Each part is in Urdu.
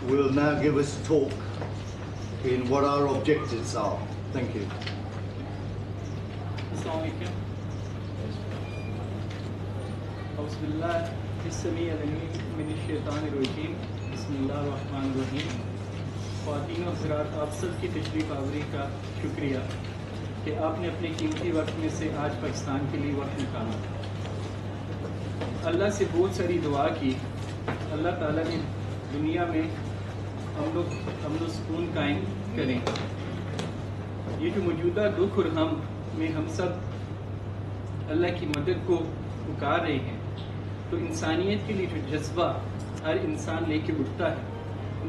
will now give us a talk in what our objectives are. Thank you. السلام علیکم. اعوذ باللہ السمیع العلیم من الشیطان الرجیم. بسم اللہ الرحمن الرحیم. خواتین و حضرات، آپ سب کی تشریف آوری کا شکریہ کہ آپ نے اپنے قیمتی وقت میں سے آج پاکستان کے لیے وقت نکالا. اللہ سے بہت ساری دعا کی. اللہ تعالیٰ نے دنیا میں امن و سکون قائم کریں. یہ جو موجودہ دکھ اور غم میں ہم سب اللہ کی مدد کو پکار رہے ہیں، تو انسانیت کے لیے جو جذبہ ہر انسان لے کے اٹھتا ہے،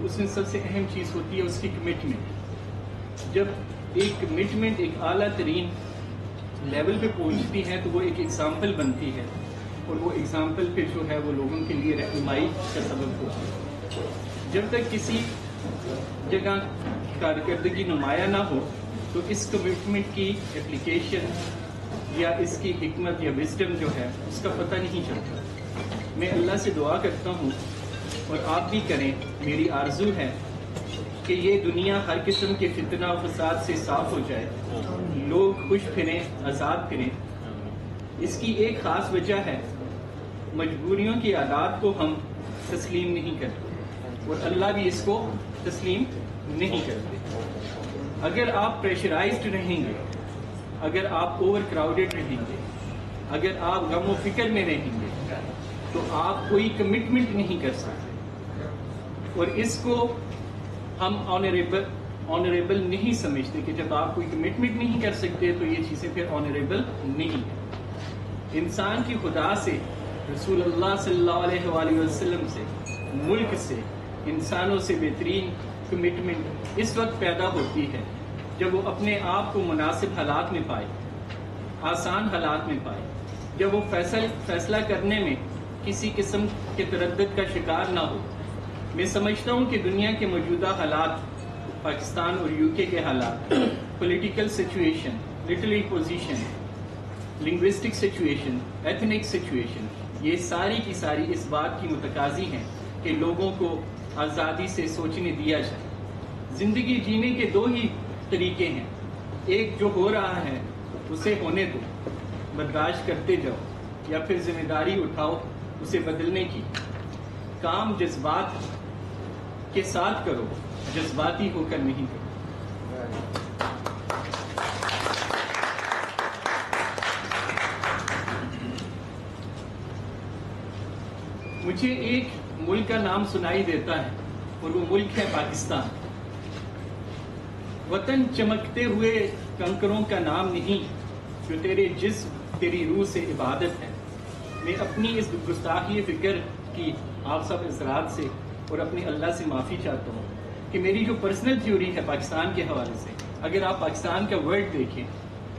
اس میں سب سے اہم چیز ہوتی ہے اس کی کمٹمنٹ. جب ایک کمٹمنٹ ایک اعلیٰ ترین لیول پہ پہنچتی ہے تو وہ ایک ایگزامپل بنتی ہے، اور وہ ایگزامپل پھر جو ہے وہ لوگوں کے لیے رہنمائی کا سبب ہوتی ہے. جب تک کسی جگہ کارکردگی نمایاں نہ ہو تو اس کمٹمنٹ کی اپلیکیشن یا اس کی حکمت یا وزڈم جو ہے اس کا پتہ نہیں چلتا. میں اللہ سے دعا کرتا ہوں اور آپ بھی کریں، میری آرزو ہے کہ یہ دنیا ہر قسم کے فتنہ و فساد سے صاف ہو جائے، لوگ خوش پھریں، آزاد پھریں. اس کی ایک خاص وجہ ہے مجبوریوں کی عادات کو ہم تسلیم نہیں کرتے، اور اللہ بھی اس کو تسلیم نہیں کرتے. اگر آپ پریشرائزڈ رہیں گے، اگر آپ اوور کراؤڈڈ رہیں گے، اگر آپ غم و فکر میں رہیں گے تو آپ کوئی کمٹمنٹ نہیں کر سکتے. اور اس کو ہم آنریبل نہیں سمجھتے کہ جب آپ کوئی کمٹمنٹ نہیں کر سکتے تو یہ چیزیں پھر آنریبل نہیں ہیں. انسان کی خدا سے، رسول اللہ صلی اللہ علیہ وآلہ وسلم سے، ملک سے، انسانوں سے بہترین کمٹمنٹ اس وقت پیدا ہوتی ہے جب وہ اپنے آپ کو مناسب حالات میں پائے، آسان حالات میں پائے، جب وہ فیصلہ کرنے میں کسی قسم کے تردد کا شکار نہ ہو. میں سمجھتا ہوں کہ دنیا کے موجودہ حالات، پاکستان اور یو کے حالات، political situation, literary position, linguistic situation, ethnic situation, یہ ساری کی ساری اس بات کی متقاضی ہیں کہ لوگوں کو آزادی سے سوچنے دیا جائے. زندگی جینے کے دو ہی طریقے ہیں. ایک جو ہو رہا ہے اسے ہونے دو، برداشت کرتے جاؤ، یا پھر ذمہ داری اٹھاؤ اسے بدلنے کی. کام جذبات کے ساتھ کرو، جذباتی ہو کر نہیں کرو. مجھے ایک ملک کا نام سنائی دیتا ہے اور وہ ملک ہے پاکستان. وطن چمکتے ہوئے کنکروں کا نام نہیں، جو تیرے جسم تیری روح سے عبادت ہے. میں اپنی اس گستاخی فکر کی آپ سب حضرات سے اور اپنے اللہ سے معافی چاہتا ہوں کہ میری جو پرسنل تھیوری ہے پاکستان کے حوالے سے، اگر آپ پاکستان کا ورڈ دیکھیں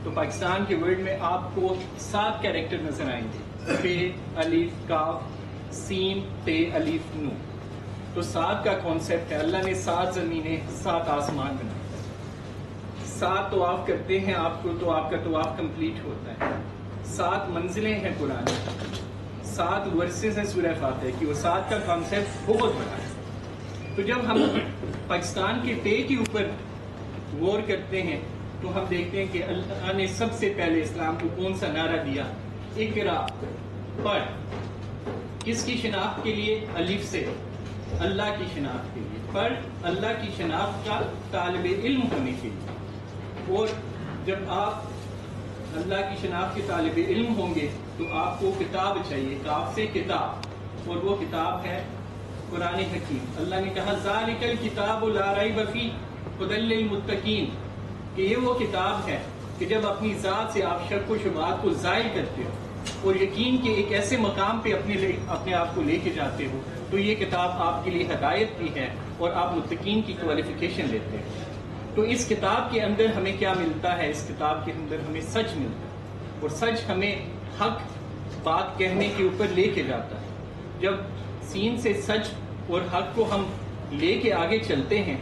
تو پاکستان کے ورڈ میں آپ کو 7 کیریکٹر نظر آئیں گے: پے، الف، کاف، سین، تے، الف، نو. تو 7 کا کانسیپٹ ہے. اللہ نے 7 زمینیں، 7 آسمان بنائے. 7 طواف کرتے ہیں آپ کو تو آپ کا طواف کمپلیٹ ہوتا ہے. 7 منزلیں ہیں قرآن، 7 ورسز ہیں سورہ فاتحہ کی. وہ 7 کا کانسیپٹ بہت بڑا ہے. تو جب ہم پاکستان کے پے کے اوپر غور کرتے ہیں تو ہم دیکھتے ہیں کہ اللہ نے سب سے پہلے اسلام کو کون سا نعرہ دیا؟ اقرا، پڑھ. کس کی شناخت کے لیے؟ الف سے، اللہ کی شناخت کے لیے. پڑھ، اللہ کی شناخت کا طالب علم ہونے کے لیے. اور جب آپ اللہ کی شناخت کے طالب علم ہوں گے تو آپ کو کتاب چاہیے، کاف سے کتاب، اور وہ کتاب ہے قرآن حکیم. اللہ نے کہا ذالک الکتاب لا ریب فیہ ھدی للمتقین، کہ یہ وہ کتاب ہے کہ جب اپنی ذات سے آپ شک و شبہات کو زائل کرتے ہو اور یقین کے ایک ایسے مقام پہ اپنے آپ کو لے کے جاتے ہو تو یہ کتاب آپ کے لیے ہدایت کی ہے اور آپ متقین کی کوالیفیکیشن لیتے ہیں. تو اس کتاب کے اندر ہمیں کیا ملتا ہے؟ اس کتاب کے اندر ہمیں سچ ملتا ہے، اور سچ ہمیں حق بات کہنے کے اوپر لے کے جاتا ہے. جب سین سے سچ اور حق کو ہم لے کے آگے چلتے ہیں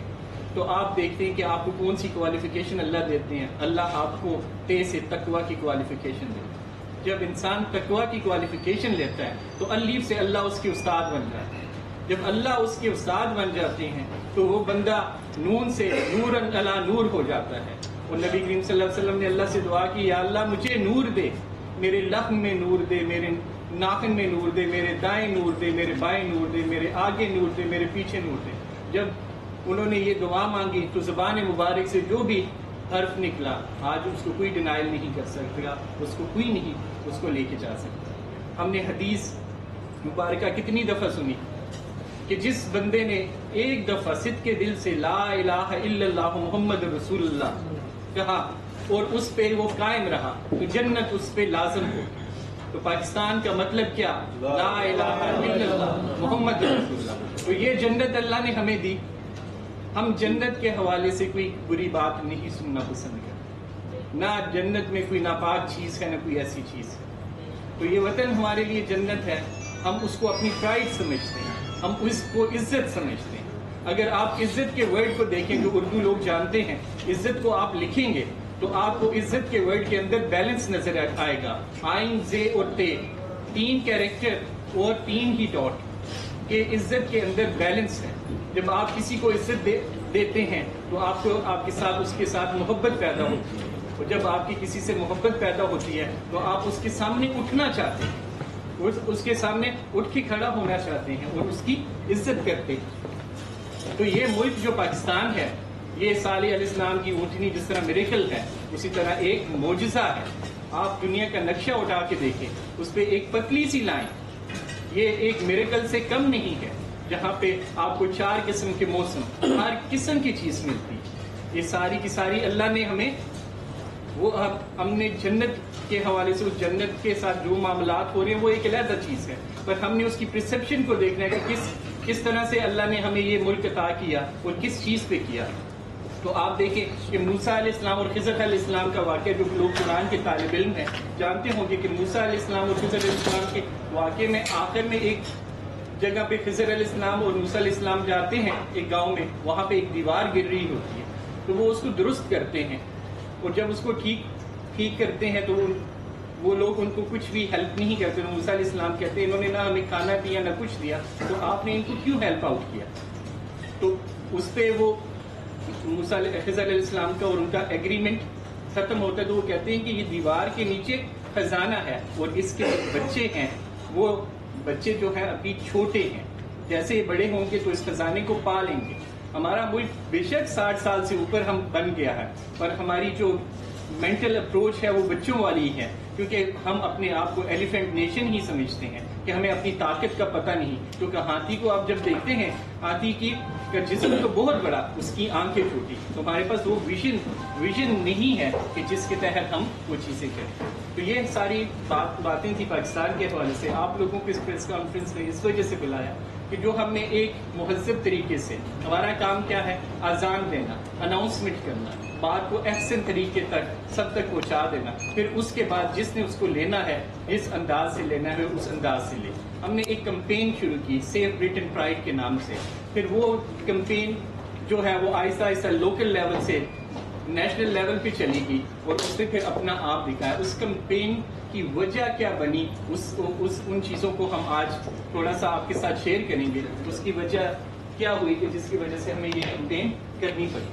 تو آپ دیکھتے ہیں کہ آپ کو کون سی کوالیفیکیشن اللہ دیتے ہیں. اللہ آپ کو تے سے تقوی کی کوالیفیکیشن دیتے ہیں. جب انسان تقوی کی کوالیفیکیشن لیتا ہے تو الف سے اللہ اس کے استاد بن جاتا ہے. جب اللہ اس کے استاد بن جاتے ہیں تو وہ بندہ نون سے نور علی نور ہو جاتا ہے. اور نبی کریم صلی اللہ علیہ وسلم نے اللہ سے دعا کی، یا اللہ مجھے نور دے، میرے لحم میں نور دے، میرے ناخن میں نور دے، میرے دائیں نور دے، میرے بائیں نور دے، میرے آگے نور دے، میرے پیچھے نور دے. جب انہوں نے یہ دعا مانگی تو زبان مبارک سے جو بھی حرف نکلا آج اس کو کوئی ڈینائل نہیں کر سکتا، اس کو کوئی نہیں اس کو لے کے جا سکتا. ہم نے حدیث مبارکہ کتنی دفعہ سنی کہ جس بندے نے ایک دفعہ صدق کے دل سے لا الہ الا اللہ محمد رسول اللہ کہا اور اس پہ وہ قائم رہا تو جنت اس پہ لازم ہو. تو پاکستان کا مطلب کیا؟ لا الہ الا اللہ محمد رسول اللہ. تو یہ جنت اللہ نے ہمیں دی. ہم جنت کے حوالے سے کوئی بری بات نہیں سننا پسند کرتے، نہ جنت میں کوئی ناپاک چیز ہے نہ کوئی ایسی چیز ہے. تو یہ وطن ہمارے لیے جنت ہے، ہم اس کو اپنی پرائڈ سمجھتے ہیں، ہم اس کو عزت سمجھتے ہیں. اگر آپ عزت کے ورڈ کو دیکھیں جو اردو لوگ جانتے ہیں، عزت کو آپ لکھیں گے تو آپ کو عزت کے ورڈ کے اندر بیلنس نظر آئے گا. آئین زے اور تے، 3 کیریکٹر اور 3 ہی ڈاٹ کہ عزت کے اندر بیلنس ہے. جب آپ کسی کو عزت دیتے ہیں تو آپ کو آپ کے ساتھ اس کے ساتھ محبت پیدا ہوتی ہے، اور جب آپ کی کسی سے محبت پیدا ہوتی ہے تو آپ اس کے سامنے اٹھنا چاہتے ہیں، اس کے سامنے اٹھ کے کھڑا ہونا چاہتے ہیں اور اس کی عزت کرتے ہیں. تو یہ ملک جو پاکستان ہے، یہ صالح علیہ السلام کی اونٹنی جس طرح میریکل ہے اسی طرح ایک معجزہ ہے. آپ دنیا کا نقشہ اٹھا کے دیکھیں، اس پہ ایک پتلی سی لائن، یہ ایک میریکل سے کم نہیں ہے جہاں پہ آپ کو 4 قسم کے موسم، ہر قسم کی چیز ملتی. یہ ساری کی ساری اللہ نے ہمیں وہ ہم نے جنت کے حوالے سے اس جنت کے ساتھ جو معاملات ہو رہے ہیں وہ ایک علیحدہ چیز ہے، پر ہم نے اس کی پرسیپشن کو دیکھنا ہے کہ کس طرح سے اللہ نے ہمیں یہ ملک عطا کیا اور کس چیز پہ کیا. تو آپ دیکھیں کہ موسیٰ علیہ السلام اور خضر علیہ السلام کا واقعہ، جو لوگ قرآن کے طالب علم ہیں جانتے ہوں گے کہ موسیٰ علیہ السلام اور خضر علیہ السلام کے واقعے میں آخر میں ایک جگہ پہ خضر علیہ السلام اور موسیٰ علیہ السلام جاتے ہیں ایک گاؤں میں، وہاں پہ ایک دیوار گر رہی ہوتی ہے تو وہ اس کو درست کرتے ہیں، اور جب اس کو ٹھیک کرتے ہیں تو وہ لوگ ان کو کچھ بھی ہیلپ نہیں کرتے. موسیٰ علیہ السلام کہتے ہیں انہوں نے نہ ہمیں کھانا دیا نہ کچھ دیا، تو آپ نے ان کو کیوں ہیلپ آؤٹ کیا؟ تو اس پہ وہ خضر علیہ السلام کا اور ان کا ایگریمنٹ ختم ہوتا ہے. تو وہ کہتے ہیں کہ یہ دیوار کے نیچے خزانہ ہے اور اس کے بچے ہیں، وہ بچے جو ہیں ابھی چھوٹے ہیں، جیسے یہ بڑے ہوں گے تو اس خزانے کو پا لیں گے. ہمارا ملک بے شک 60 سال سے اوپر ہم بن گیا ہے، پر ہماری جو مینٹل اپروچ ہے وہ بچوں والی ہے، کیونکہ ہم اپنے آپ کو ایلیفینٹ نیشن ہی سمجھتے ہیں کہ ہمیں اپنی طاقت کا پتہ نہیں. کیونکہ ہاتھی کو آپ جب دیکھتے ہیں، ہاتھی کا جسم تو بہت بڑا، اس کی آنکھیں چھوٹی، تو ہمارے پاس وہ ویژن نہیں ہے کہ جس کے تحت ہم وہ چیزیں کریں. تو یہ ساری باتیں تھی پاکستان کے حوالے سے. آپ لوگوں کو اس پریس کانفرنس میں اس وجہ سے بلایا کہ جو ہم نے ایک مہذب طریقے سے، ہمارا کام کیا ہے؟ اذان دینا، اناؤنسمنٹ کرنا، بات کو احسن طریقے تک سب تک پہنچا دینا. پھر اس کے بعد جس نے اس کو لینا ہے، جس انداز سے لینا ہے اس انداز سے لے. ہم نے ایک کمپین شروع کی سیف برٹن پرائڈ کے نام سے. پھر وہ کمپین جو ہے وہ آہستہ آہستہ لوکل لیول سے نیشنل لیول پہ چلی گئی اور اس نے پھر اپنا آپ دکھایا. اس کمپین کی وجہ کیا بنی، ان چیزوں کو ہم آج تھوڑا سا آپ کے ساتھ شیئر کریں گے. اس کی وجہ کیا ہوئی کہ جس کی وجہ سے ہمیں یہ کمپین کرنی پڑی.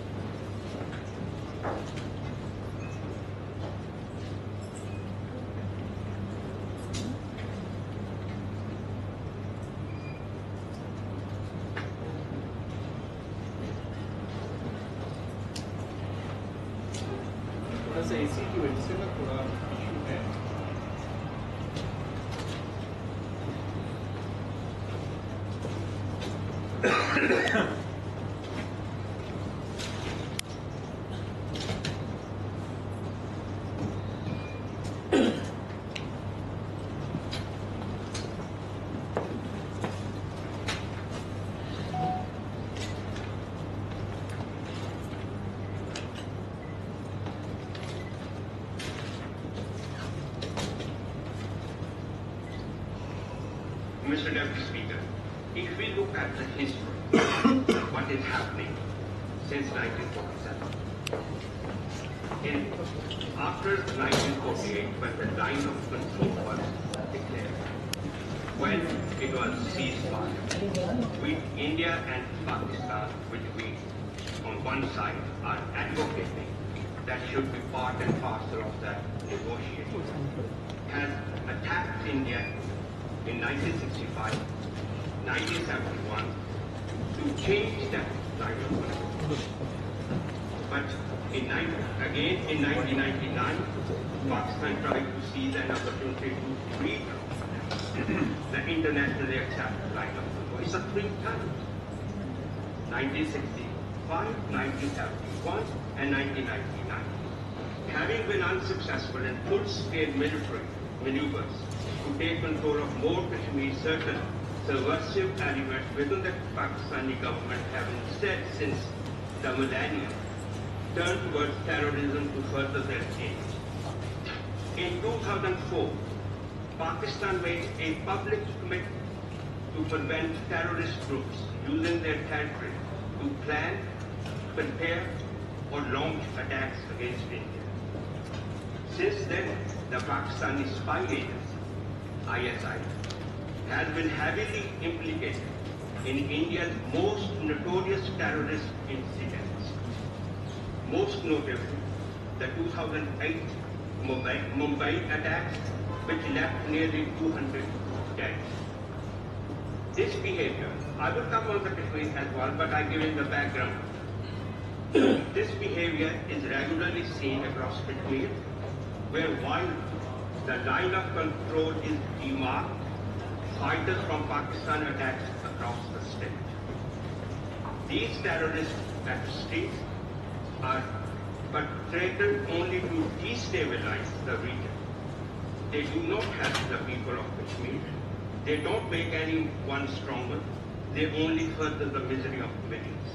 تھوڑا سا اسی کی وجہ سے نا تھوڑا ایشو ہے. Mr. Deputy Speaker, if we look at the history, what is happening since 1947, after 1948, when the line of control was declared, when it was ceasefire. With India and Pakistan, which we on one side are advocating that should be part and parcel of that negotiation, has attacked India in 1965, 1971 to change that line of control. But again in 1999, Pakistan tried to seize an opportunity to redraw the internationally accepted line of control. It's a three times: 1965, 1971, and 1999. Having been unsuccessful in full-scale military maneuvers to take control of more Kashmir, certain subversive elements within the Pakistani government have instead, since the millennium, turned towards terrorism to further their aims. In 2004, Pakistan made a public commitment to prevent terrorist groups using their territory to plan, prepare, or launch attacks against India. Since then, the Pakistani spy agency, ISI, has been heavily implicated in India's most notorious terrorist incidents. Most notably, the 2008 Mumbai attacks, which left nearly 200 dead. This behavior, I will come on the Kashmir as well, but I give it the background. This behavior is regularly seen across Kashmir, where while the line of control is demarked, fighters from Pakistan attacks across the state. These terrorist atrocities are perpetrated only to destabilize the region. They do not help the people of Kashmir. They don't make anyone stronger. They only further the misery of millions.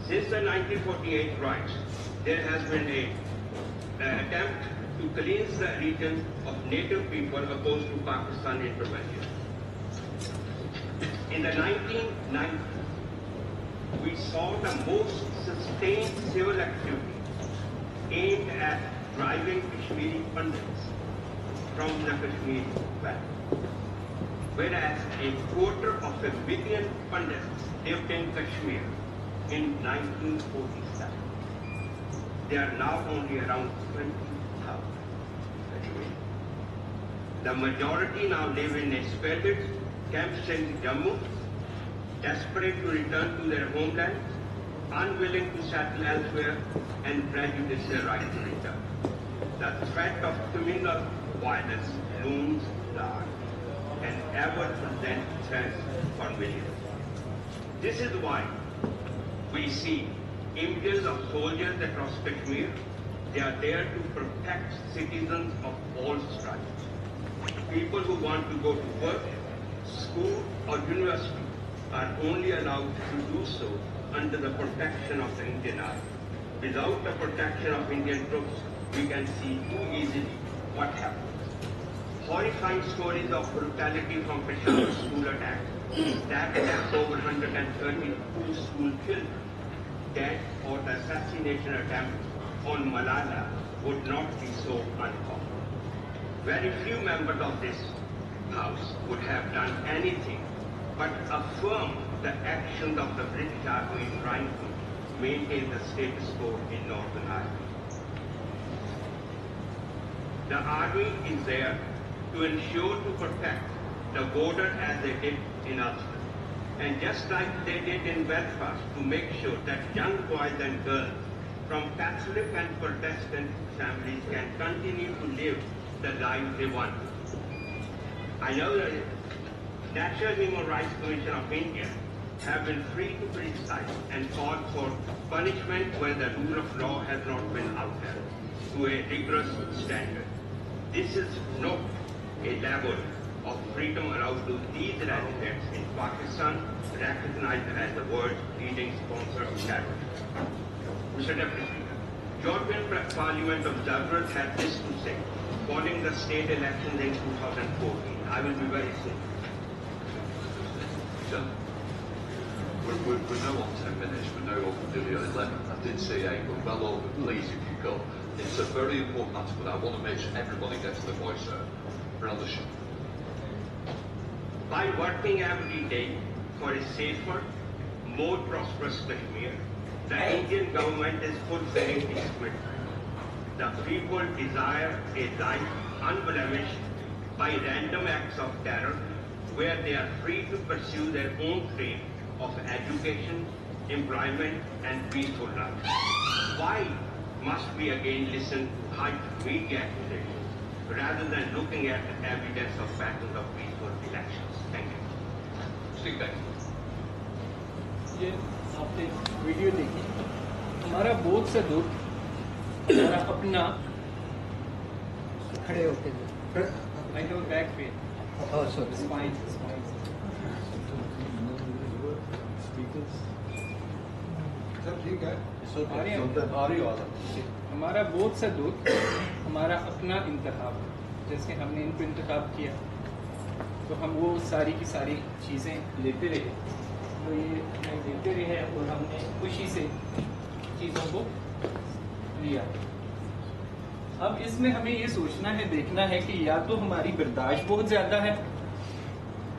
Since the 1948 riots, there has been an attempt to cleanse the region of native people opposed to Pakistan intervention. In the 1990s, we saw the most sustained civil activity aimed at driving Kashmiri Pandits from the Kashmir Valley. Whereas a quarter of a million Pandits lived in Kashmir in 1947. They are now only around 20,000. The majority now live in expanded camps in Jammu, desperate to return to their homeland, unwilling to settle elsewhere, and prejudice their right to return. The threat of communal violence looms large and ever present threats for millions. This is why we see images of soldiers across Kashmir. They are there to protect citizens of all stripes. People who want to go to work, school, or university are only allowed to do so under the protection of the Indian Army. Without the protection of Indian troops, we can see too easily what happens. Horrifying stories of brutality from Peshawar school attacks. That attacks over 132 school children dead, or the assassination attempt on Malala would not be so uncommon. Very few members of this House would have done anything but affirm the actions of the British Army trying to maintain the status quo in Northern Ireland. The Army is there to ensure to protect the border as they did in Ulster. And just like they did in Belfast, to make sure that young boys and girls from Catholic and Protestant families can continue to live the life they want. I know that National Human Rights Commission of India have been free to criticize and call for punishment where the rule of law has not been upheld to a rigorous standard. This is not a level of freedom allowed to these residents in Pakistan, recognized as the world's leading sponsor of terrorism. Mr. Deputy Speaker, European Parliament observers had this to say following the state elections in 2014. I will be very soon. So, we're now on 10 minutes, we're now over nearly 11. I did say 8, but well over, please, if you go. It's a very important matter, but I want to make sure everybody gets their voice out. Brother. By working every day for a safer, more prosperous Kashmir, the Indian government is fulfilling its commitment. The people desire a life unblemished by random acts of terror, where they are free to pursue their own dream of education, employment, and peaceful life. Why must we again listen to hyped media accusations rather than looking at the evidence of patterns of peaceful elections? Thank you. Speak back. یہ آپ نے ویڈیو دیکھی, ہمارا بہت سا دکھ ہمارا اپنا کھڑے ہو کے I know back pain, spine. ہمارا بہت سا دکھ ہمارا اپنا انتخاب, جیسے ہم نے ان کو انتخاب کیا تو ہم وہ ساری کی ساری چیزیں لیتے رہے, تو یہ ہمیں دیتے رہے اور ہم نے خوشی سے چیزوں کو لیا. اب اس میں ہمیں یہ سوچنا ہے, دیکھنا ہے کہ یا تو ہماری برداشت بہت زیادہ ہے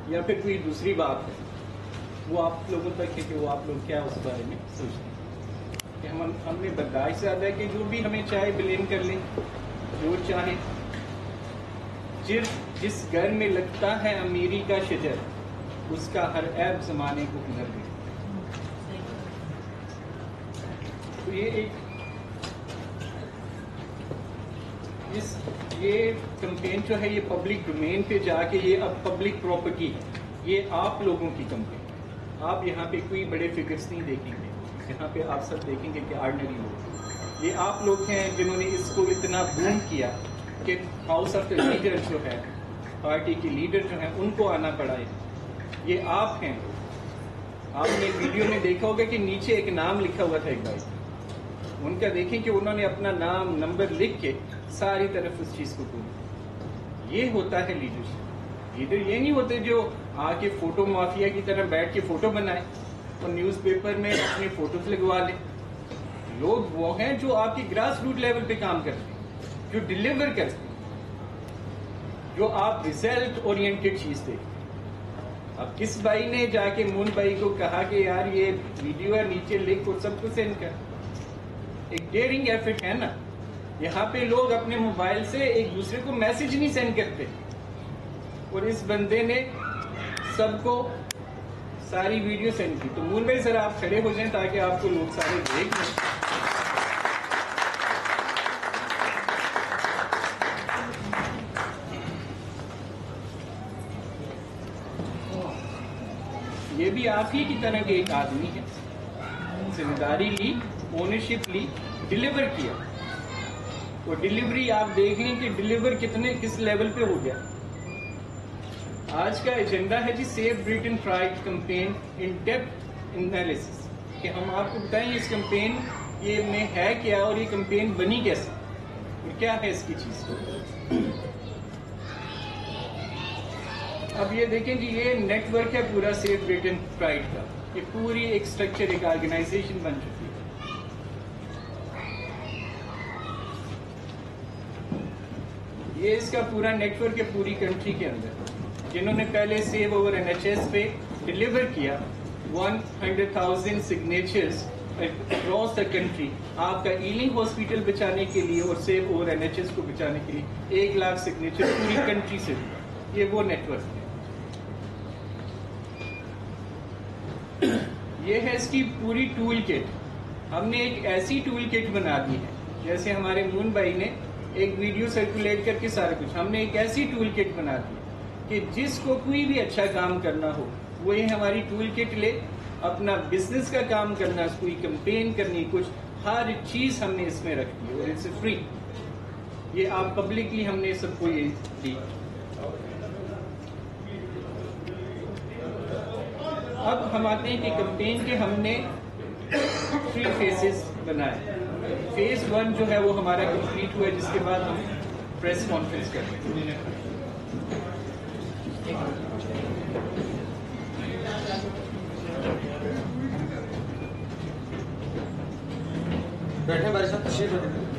یا پھر کوئی دوسری بات ہے. وہ آپ لوگوں تک ہے کہ وہ آپ لوگ کیا اس بارے میں سوچتے ہیں کہ ہم نے برداشت زیادہ ہے کہ جو بھی ہمیں چاہے بلیم کر لیں, جو چاہے. جس گھر میں لگتا ہے امیری کا شجر, اس کا ہر عیب زمانے کو گزر گیا. تو یہ کمپین جو ہے یہ پبلک ڈومین پہ جا کے یہ اب پبلک پراپرٹی ہے. یہ آپ لوگوں کی کمپین. آپ یہاں پہ کوئی بڑے فگرس نہیں دیکھیں گے, یہاں پہ آپ سب دیکھیں گے کہ آرڈنری لوگ. یہ آپ لوگ ہیں جنہوں نے اس کو اتنا بوم کیا کہ ہاؤس آف دا لیڈر جو ہے, پارٹی کے لیڈر جو ہیں, ان کو آنا پڑا ہے. یہ آپ ہیں. آپ نے ویڈیو میں دیکھا ہوگا کہ نیچے ایک نام لکھا ہوا تھا ایک بھائی, ان کا دیکھیں کہ انہوں نے اپنا نام نمبر لکھ کے ساری طرف اس چیز کو ڈھونڈا. یہ ہوتا ہے لیڈرشپ. لیڈر یہ نہیں ہوتے جو آ کے فوٹو مافیا کی طرح بیٹھ کے فوٹو بنائے اور نیوز پیپر میں اپنے فوٹوز لگوا لیں. لوگ وہ ہیں جو آپ کی گراس روٹ لیول پہ کام کرتے ہیں, جو ڈلیور کرتے ہیں, جو آپ ریزلٹ اورینٹڈ چیز دیکھتے ہیں. اب کس بھائی نے جا کے مون بھائی کو کہا کہ یار یہ ویڈیو ہے, نیچے لکھ اور سب کو سینڈ کر. ایک ڈیئرنگ ایفرٹ ہے نا. یہاں پہ لوگ اپنے موبائل سے ایک دوسرے کو میسج نہیں سینڈ کرتے, اور اس بندے نے سب کو ساری ویڈیو سینڈ کی. تو مون بھائی ذرا آپ کھڑے ہو جائیں تاکہ آپ کو لوگ سارے دیکھ لیں. یہ بھی آپ ہی کی طرح کے ایک آدمی ہے, ذمہ داری لی, اونرشپ لی, ڈلیور کیا. اور ڈلیوری آپ دیکھ لیں کہ ڈلیور کس لیول پہ ہو گیا. آج کا ایجنڈا ہے جی save Britain pride campaign in depth analysis, کہ ہم آپ کو بتائیں اس کمپین یہ میں ہے کیا اور یہ کمپین بنی کیسے اور کیا ہے اس کی چیز. اب یہ دیکھیں جی یہ نیٹ ورک ہے پورا سیو بریٹن پرائڈ کا. یہ پوری ایک اسٹرکچر, ایک آرگنائزیشن بن چکی ہے. یہ اس کا پورا نیٹ ورک ہے پوری کنٹری کے اندر, جنہوں نے پہلے سیو اوور NHS پہ ڈلیور کیا 100,000 سگنیچرز اکراس دا کنٹری. آپ کا ایلنگ ہاسپٹل بچانے کے لیے اور سیو اوور NHS کو بچانے کے لیے 1 لاکھ سگنیچر پوری کنٹری سے. یہ وہ نیٹ ورک ہے. یہ ہے اس کی پوری ٹول کٹ. ہم نے ایک ایسی ٹول کٹ بنا دی ہے, جیسے ہمارے مون بھائی نے ایک ویڈیو سرکولیٹ کر کے سارا کچھ, ہم نے ایک ایسی ٹول کٹ بنا دی کہ جس کو کوئی بھی اچھا کام کرنا ہو وہ یہ ہماری ٹول کٹ لے. اپنا بزنس کا کام کرنا, کوئی کمپین کرنی, کچھ ہر چیز ہم نے اس میں رکھ دی اور اٹس فری. یہ آپ پبلکلی ہم نے سب کو یہ دی. اب ہم آتے ہیں کہ کمپین کے ہم نے 3 فیزز بنائے. فیز 1 جو ہے وہ ہمارا کمپلیٹ ہوا ہے, جس کے بعد ہم پریس کانفرنس کرتے ہیں. بیٹھے بھائی صاحب, تشریف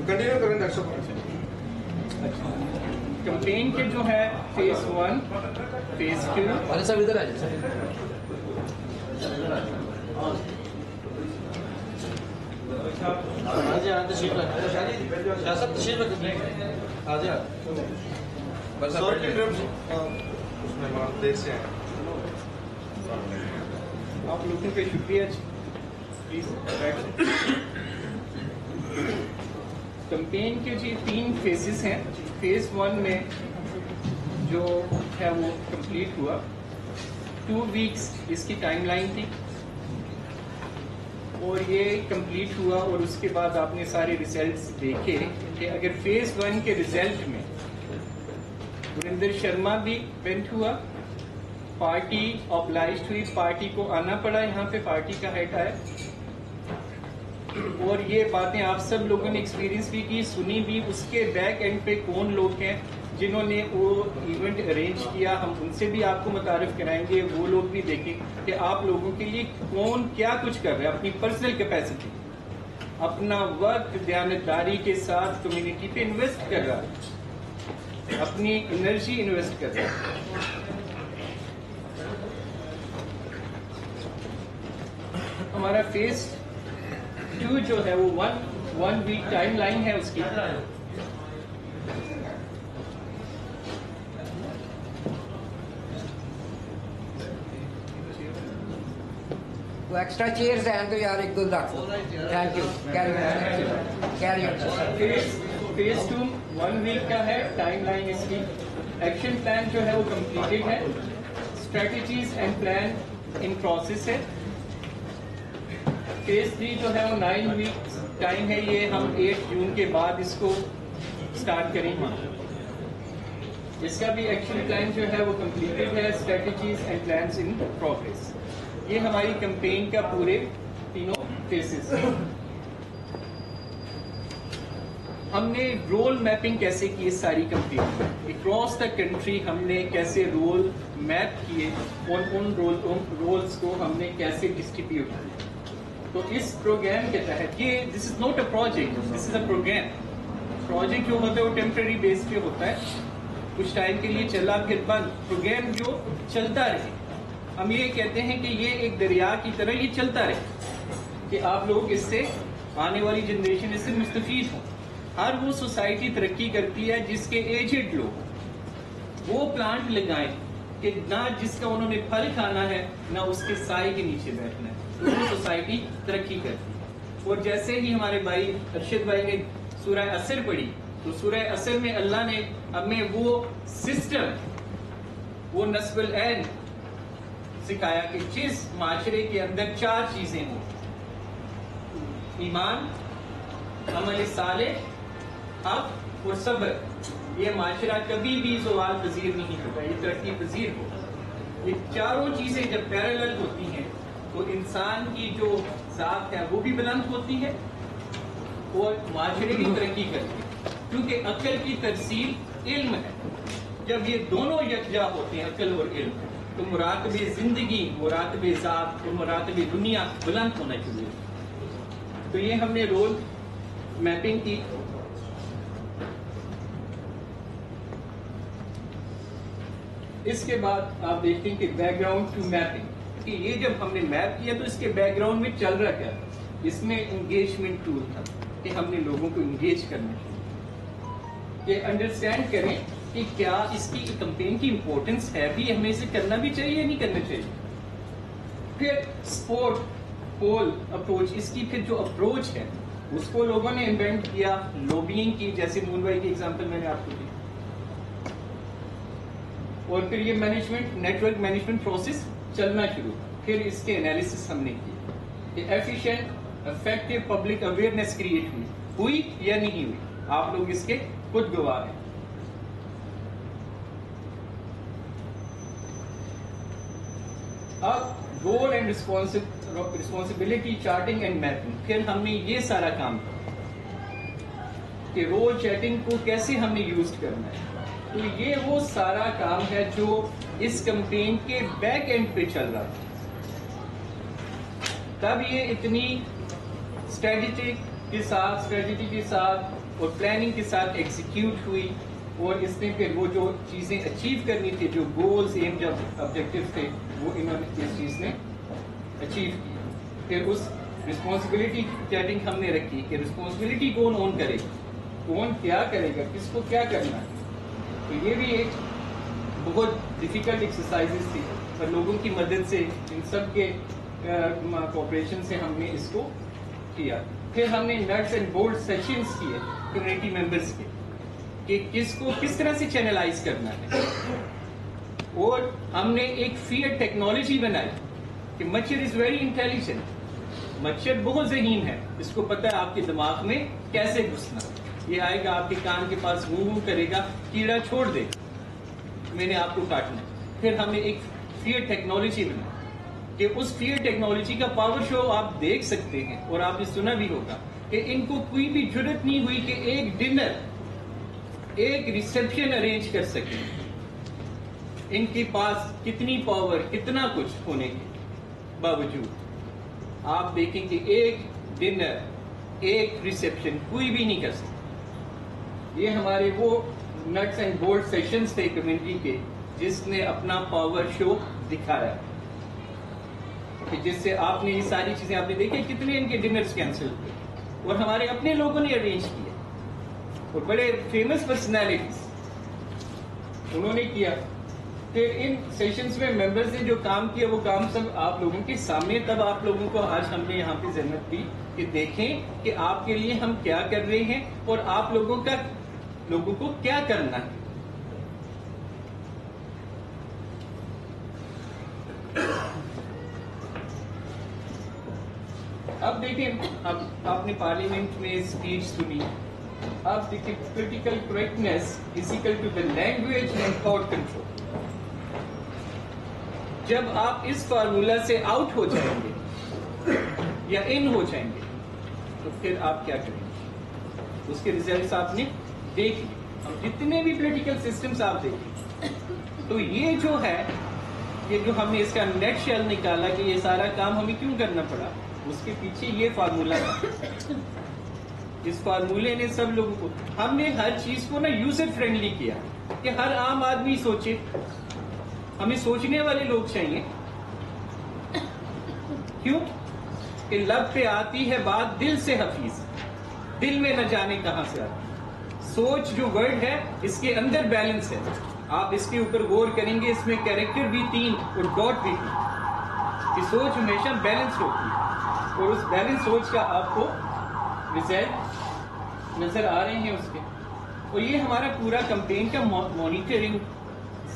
کنٹینیو کریں ڈاکٹر صاحب. اچھا, کمپین کے جو ہے فیز 1 فیز 2 صاحب ادھر آ جائیں. آپ لوگوں کا شکریہ. کمپین کے جی 3 فیزز ہیں. فیز 1 میں جو ہے وہ کمپلیٹ ہوا. 2 ویکس اس کی ٹائم لائن تھی اور یہ کمپلیٹ ہوا. اور اس کے بعد آپ نے سارے ریزلٹس دیکھے کہ اگر فیز 1 کے ریزلٹ میں وریندر شرما بھی وینٹ ہوا, پارٹی اوبلائزڈ ہوئی, پارٹی کو آنا پڑا, یہاں پہ پارٹی کا ہیڈ آیا. اور یہ باتیں آپ سب لوگوں نے ایکسپیرینس بھی کی, سنی بھی. اس کے بیک اینڈ پہ کون لوگ ہیں جنہوں نے وہ ایونٹ ارینج کیا, ہم ان سے بھی آپ کو متعارف کرائیں گے. وہ لوگ بھی دیکھیں کہ آپ لوگوں کے لیے کون کیا کچھ کر رہا ہے, اپنی پرسنل کیپیسٹی, اپنا وقت دیانتداری کے ساتھ کمیونٹی پہ انویسٹ کر رہا ہے, اپنی انرجی انویسٹ کر رہا ہے. ہمارا فیز 2 جو ہے وہ 1 ویک ٹائم لائن ہے اس کی. وہ ایکسٹرا چیئرز ہیں تو یار ایک دو رکھ دو. Thank you. Carry on. Phase 2 1 week کا ہے ٹائم لائن اس کی. ایکشن پلان جو ہے وہ کمپلیٹڈ ہے. Strategies and plan in process ہے. فیز 3 جو ہے وہ 9 ویک ٹائم ہے. یہ ہم 8 جون کے بعد اس کو سٹارٹ کریں گے. اس کا بھی ایکشن پلان جو ہے وہ کمپلیٹڈ ہے. Strategies and plans in progress. یہ ہماری کمپین کا پورے تینوں فیسز. ہم نے رول میپنگ کیسے کی اس ساری کمپین میں, اکراس دا کنٹری ہم نے کیسے رول میپ کیے, ان رولز کو ہم نے کیسے ڈسٹریبیوٹ کیا. تو اس پروگرام کے تحت یہ this is not a project, this is a programme. Project جو ہوتا ہے وہ ٹیمپرری بیس پہ ہوتا ہے, کچھ ٹائم کے لیے چلا پھر بند. پروگرام جو چلتا رہے, ہم یہ کہتے ہیں کہ یہ ایک دریا کی طرح یہ چلتا رہے کہ آپ لوگ اس سے, آنے والی جنریشن اس سے مستفید ہوں. ہر وہ سوسائٹی ترقی کرتی ہے جس کے ایجڈ لوگ وہ پلانٹ لگائیں کہ نہ جس کا انہوں نے پھل کھانا ہے نہ اس کے سائے کے نیچے بیٹھنا ہے, تو وہ سوسائٹی ترقی کرتی ہے. اور جیسے ہی ہمارے بھائی ارشد بھائی نے سورہ عصر پڑھی, تو سورہ عصر میں اللہ نے ہمیں وہ سسٹم, وہ نصب العین سکھایا کہ جس معاشرے کے اندر 4 چیزیں ہوں, ایمان, عمل صالح, حق اور صبر, یہ معاشرہ کبھی بھی زوال پذیر نہیں ہوگا, یہ ترقی پذیر ہوگا. یہ چاروں چیزیں جب پیرالل ہوتی ہیں تو انسان کی جو ذات ہے وہ بھی بلند ہوتی ہے اور معاشرے کی ترقی کرتی ہے, کیونکہ عقل کی ترسیل علم ہے. جب یہ دونوں یکجا ہوتے ہیں, عقل اور علم, تو مراتب زندگی, مراتب ذات اور مراتب دنیا بلند ہونا چاہیے. تو یہ ہم نے رول میپنگ کی. اس کے بعد آپ دیکھتے ہیں کہ بیک گراؤنڈ ٹو میپنگ, کہ یہ جب ہم نے میپ کیا تو اس کے بیک گراؤنڈ میں چل رہا کیا, اس میں انگیجمنٹ ٹول تھا کہ ہم نے لوگوں کو انگیج کرنا چاہیے, یہ انڈرسٹینڈ کریں کہ کیا اس کی کمپین کی امپورٹنس ہے بھی, ہمیں اسے کرنا بھی چاہیے یا نہیں کرنا چاہیے. پھر سپورٹ پول اپروچ, اس کی پھر جو اپروچ ہے اس کو لوگوں نے انوینٹ کیا, لوبینگ کی, جیسے مون بھائی کی ایگزامپل میں نے آپ کو دی. اور پھر یہ مینجمنٹ, نیٹورک مینجمنٹ پروسیس چلنا شروع. پھر اس کے انالیسس ہم نے کی کہ efficient effective public awareness create ہوئی یا نہیں ہوئی. آپ لوگ اس کے خود گواہ ہیں. اب role and responsibility charting and mapping. پھر ہم نے یہ سارا کام کیا کہ رول چیٹنگ کو کیسے ہم نے یوز کرنا ہے. تو یہ وہ سارا کام ہے جو اس کمپین کے بیک اینڈ پہ چل رہا تھا. تب یہ اتنی اسٹریٹجی کے ساتھ اور پلاننگ کے ساتھ ایگزیکیوٹ ہوئی. اور اس نے پھر وہ جو چیزیں اچیو کرنی تھی, جو گولز ایم جب آبجیکٹیو تھے, وہ انہوں نے اس چیز نے اچیو کی. پھر اس رسپانسبلٹی چیٹنگ ہم نے رکھی کہ رسپانسبلٹی کون اون کرے گا, کون کیا کرے گا, کس کو کیا کرنا ہے. تو یہ بھی ایک بہت ڈیفیکلٹ ایکسرسائزز تھی, پر لوگوں کی مدد سے, ان سب کے کوآپریشن سے ہم نے اس کو کیا. پھر ہم نے نٹس اینڈ بولٹ سیشنز کیے کمیونٹی ممبرس کے, کہ کس کو کس طرح سے چینلائز کرنا ہے. اور ہم نے ایک فیئر ٹیکنالوجی بنائی کہ مچھر از ویری انٹیلیجنٹ, مچھر بہت ذہین ہے, اس کو پتہ ہے آپ کے دماغ میں کیسے گھسنا. یہ آئے گا آپ کے کان کے پاس منہ کرے گا, کیڑا چھوڑ دے, میں نے آپ کو کاٹنا ہے. پھر ہم نے ایک فیئر ٹیکنالوجی بنائی کہ اس فیئر ٹیکنالوجی کا پاور شو آپ دیکھ سکتے ہیں, اور آپ نے سنا بھی ہوگا کہ ان کو کوئی بھی جرت نہیں ہوئی کہ ایک ڈنر, ایک ریسیپشن ارینج کر سکیں. ان کے پاس کتنی پاور, کتنا کچھ ہونے کے باوجود آپ دیکھیں کہ ایک ڈنر, ایک ریسیپشن کوئی بھی نہیں کر سکتا. یہ ہمارے وہ نٹس اینڈ بولٹ سیشنز تھے کمیونٹی کے, جس نے اپنا پاور شو دکھایا, کہ جس سے آپ نے یہ ساری چیزیں آپ نے دیکھی کتنے ان کے ڈنرز کینسل ہوئے, اور ہمارے اپنے لوگوں نے ارینج کیا, اور بڑے فیمس پرسنالٹیز انہوں نے کیا. پھر ان سیشنز میں ممبرز نے جو کام کیا وہ کام سب آپ لوگوں کے سامنے. تب آپ لوگوں کو آج ہم نے یہاں پہ ضرورت دی کہ دیکھیں کہ آپ کے لیے ہم کیا کر رہے ہیں, اور آپ لوگوں کو کیا کرنا ہے. اب دیکھیں, اب آپ نے پارلیمنٹ میں اسپیچ سنی. اب دیکھیں political correctness is equal to the language and thought control. جب آپ اس فارمولا سے آؤٹ ہو جائیں گے یا ان ہو جائیں گے تو پھر آپ کیا کریں گے, اس کے ریزلٹس آپ نے دیکھ لی. ہم جتنے بھی پولیٹیکل سسٹمز آپ دیکھیں, تو یہ جو ہے, یہ جو ہم نے اس کا نیٹ شیل نکالا کہ یہ سارا کام ہمیں کیوں کرنا پڑا, اس کے پیچھے یہ فارمولا تھا. اس فارمولے نے سب لوگوں کو, ہم نے ہر چیز کو نا یوزر فرینڈلی کیا کہ ہر عام آدمی سوچے. ہمیں سوچنے والے لوگ چاہیے. کیوں کہ لب پہ آتی ہے بات دل سے حفیظ, دل میں نہ جانے کہاں سے آتی. سوچ جو ورڈ ہے اس کے اندر بیلنس ہے, آپ اس کے اوپر غور کریں گے, اس میں کیریکٹر بھی 3 اور ڈاٹ بھی 3. کہ سوچ ہمیشہ بیلنس ہوتی ہے, اور اس بیلنس سوچ کا آپ کو ریزلٹ نظر آ رہے ہیں اس کے. اور یہ ہمارا پورا کمپین کا مانیٹرنگ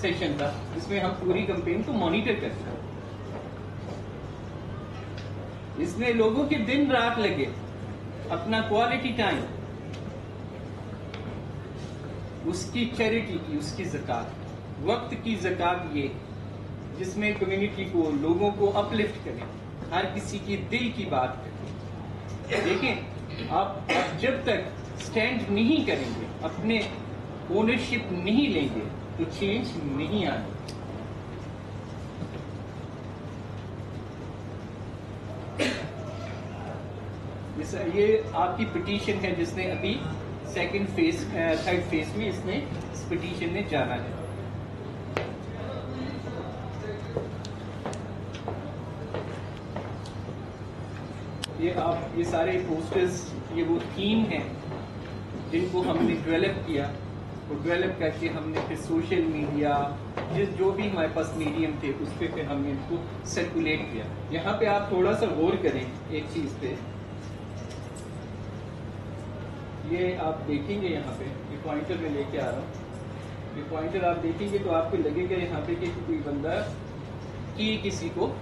سیشن تھا, جس میں ہم پوری کمپین کو مانیٹر کرتے ہیں. اس میں لوگوں کے دن رات لگے, اپنا کوالٹی ٹائم, اس کی چیریٹی کی, اس کی زکات, وقت کی زکات, یہ جس میں کمیونٹی کو, لوگوں کو اپلفٹ کریں, ہر کسی کی دل کی بات کریں. دیکھیں آپ جب تک سٹینڈ نہیں کریں گے, اپنے اونرشپ نہیں لیں گے, تو چینج نہیں آئے. یہ آپ کی پٹیشن ہے جس نے ابھی سیکنڈ فیز, تھرڈ فیز میں اس نے اس پٹیشن نے جانا ہے. یہ آپ, یہ سارے پوسٹرز, یہ وہ تھیم ہیں جن کو ہم نے ڈیولپ کیا, اور ڈیولپ کر کے ہم نے پھر سوشل میڈیا, جو بھی ہمارے پاس میڈیم تھے اس پہ پھر ہم نے ان کو سرکولیٹ کیا. یہاں پہ آپ تھوڑا سا غور کریں ایک چیز پہ, یہ آپ دیکھیں گے یہاں پہ, یہ پوائنٹر میں لے کے آ رہا ہوں, یہ پوائنٹر آپ دیکھیں گے تو آپ کو لگے گا یہاں پہ کہ کوئی بندہ کی کسی کو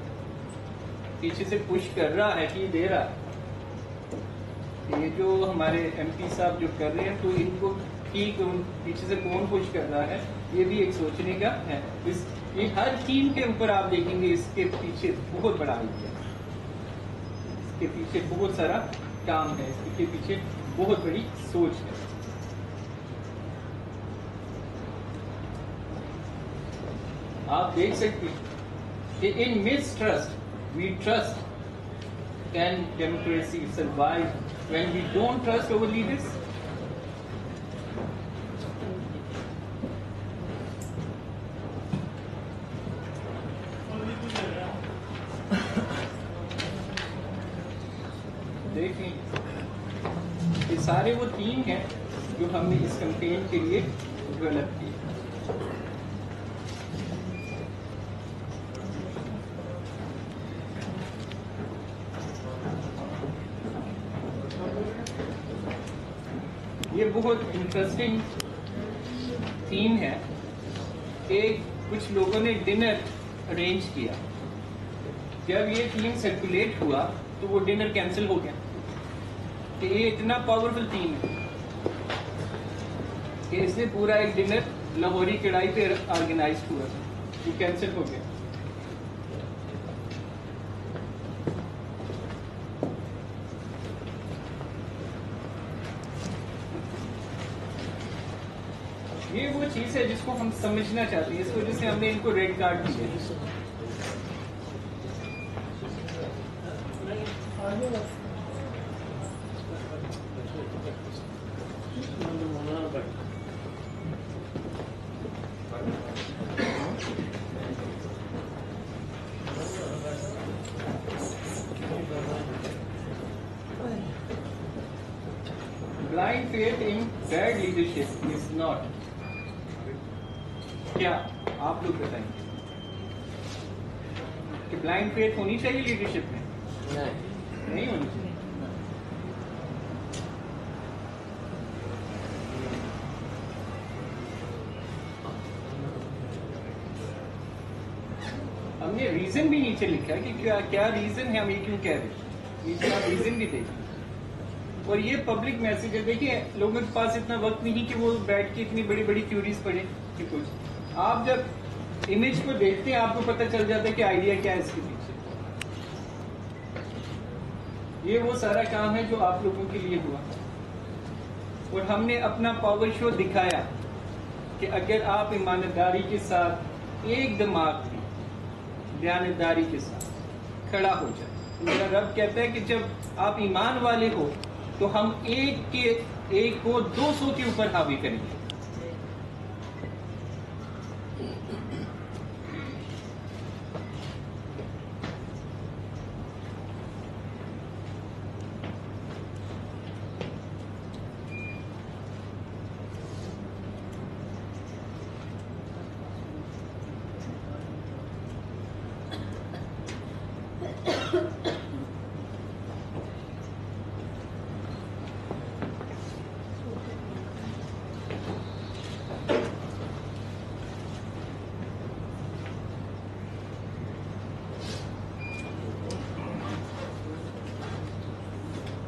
پیچھے سے پش کر رہا ہے, کی دے رہا ہے. یہ جو ہمارے ایم پی صاحب جو کر رہے ہیں, تو ان کو کی پیچھے سے کون پش کر رہا ہے, یہ بھی ایک سوچنے کا ہے. یہ ہر تھیم کے اوپر آپ دیکھیں گے اس کے پیچھے بہت بڑا آئیڈیا ہے, اس کے پیچھے بہت سارا کام ہے, اس کے پیچھے بہت بڑی سوچ ہے. آپ دیکھ سکتے ہیں کہ in mistrust we trust. Can democracy survive when we don't trust our leaders? دیکھیں یہ سارے وہ تھیم ہیں جو ہم نے اس کمپین کے لیے ڈیولپ کی. یہ بہت انٹرسٹنگ تھیم ہے. کچھ لوگوں نے ڈنر ارینج کیا. جب یہ تھیم سرکولیٹ ہوا تو وہ ڈنر کینسل ہو گیا کہ یہ اتنا پاورفل تھیم ہے کہ اس نے پورا ایک ڈنر لاہوری کڑائی پہ آرگنائز ہوا تھا, وہ کینسل ہو گیا. یہ وہ چیز ہے جس کو ہم سمجھنا چاہتے ہیں, اس وجہ سے ہم نے ان کو ریڈ کارڈ دیا. Blind faith in bad leadership is not. کیا آپ لوگ بتائیں کہ بلائنڈ فیتھ ہونی چاہیے لیڈرشپ میں؟ نہیں ہونی چاہیے. ہم نے ریزن بھی نیچے لکھا ہے کہ کیا ریزن ہے, ہم یہ کیوں کہہ رہے ہیں, نیچے آپ ریزن بھی دیکھیں. اور یہ پبلک میسج ہے. دیکھیے لوگوں کے پاس اتنا وقت نہیں کہ وہ بیٹھ کے اتنی بڑی بڑی تھیوریز پڑھیں کہ کچھ. آپ جب امیج کو دیکھتے ہیں آپ کو پتہ چل جاتا ہے کہ آئیڈیا کیا ہے اس کے پیچھے. یہ وہ سارا کام ہے جو آپ لوگوں کے لیے ہوا, اور ہم نے اپنا پاور شو دکھایا کہ اگر آپ ایمانداری کے ساتھ ایک دماغ کی دیانتداری کے ساتھ کھڑا ہو جائے. میرا رب کہتا ہے کہ جب آپ ایمان والے ہو تو ہم ایک کو 200 کے اوپر حاوی کریں گے.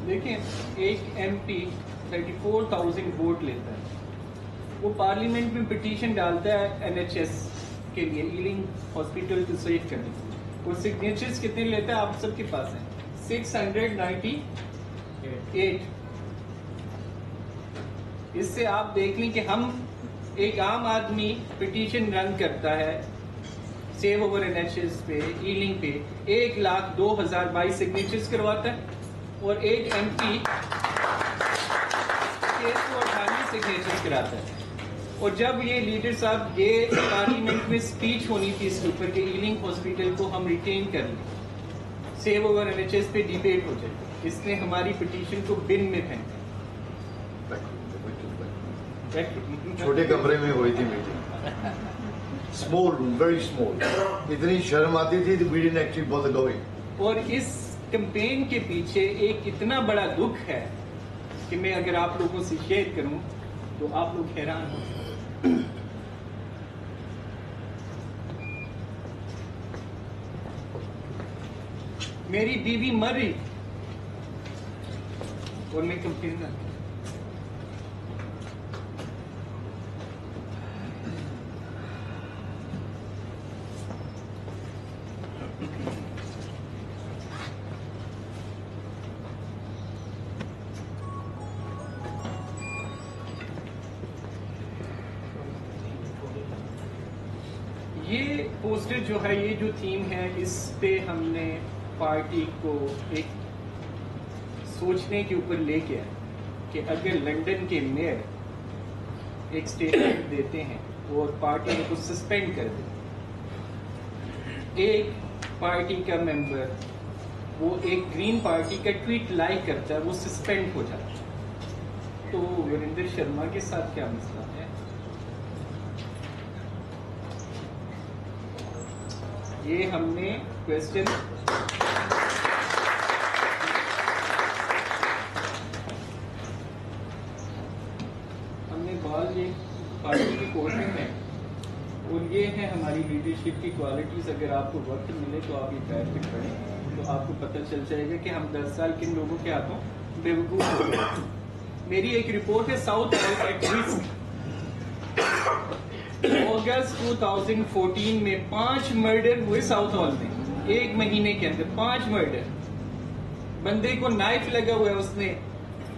دیکھیں ایک ایم پی 34,000 ووٹ لیتا ہے, وہ پارلیمنٹ میں پٹیشن ڈالتا ہے این ایچ ایس کے لیے, ایلنگ ہاسپٹل کو سیو کرنے کے لیے. وہ سگنیچرز کتنے لیتا ہے آپ سب کے پاس ہیں, 698. اس سے آپ دیکھ لیں کہ ہم ایک عام آدمی پٹیشن رن کرتا ہے save our N H S پہ, ایلنگ پہ, 1,02,022 سگنیچرز کرواتا ہے, اور ایک ایم پی 698 سگنیچر کراتا ہے. اور جب یہ لیڈر صاحب یہ پارلیمنٹ میں اسپیچ ہونی تھی اس کے اوپر کہ ایلنگ ہاسپٹل کو ہم ریٹین کر لیں, save our N H S پہ ڈیبیٹ ہو جائے, اس نے ہماری پٹیشن کو بن میں پھینکا. چھوٹے کمرے میں ہوئی تھی meeting, small room, very small. اتنی شرم آتی تھی وی ڈڈنٹ ایکچولی باتher going. اور اس کمپین کے پیچھے ایک اتنا بڑا دکھ ہے کہ میں اگر آپ لوگوں سے شیئر کروں تو آپ لوگ حیران ہو. میری بیوی مر رہی اور میں کمپین کر. یہ پوسٹر جو ہے, یہ جو تھیم ہے, اس پہ ہم نے پارٹی کو ایک سوچنے کے اوپر لے کے آئے کہ اگر لنڈن کے میئر ایک سٹیٹمنٹ دیتے ہیں اور پارٹی ان کو سسپینڈ کر دے, ایک پارٹی کا ممبر وہ ایک گرین پارٹی کا ٹویٹ لائک کرتا ہے وہ سسپینڈ ہو جاتا ہے. تو وریندر شرما کے ساتھ کیا مسئلہ ہے؟ یہ ہم نے کوشچن یہ پارٹی کی کوشش ہے اور یہ ہے ہماری لیڈرشپ کی کوالٹیز. اگر آپ کو وقت ملے تو آپ یہ بیٹھ کے پڑھیں تو آپ کو پتہ چل جائے گا کہ ہم 10 سال کن لوگوں کے ہاتھوں بیوقوف ہو گئے. میری ایک رپورٹ ہے ساؤتھ ہال ایٹ رسک. اگست 2014 میں 5 مرڈر ہوئے ساؤتھ ہال میں, ایک مہینے کے اندر 5 مرڈر. بندے کو نائف لگا ہوا ہے, اس نے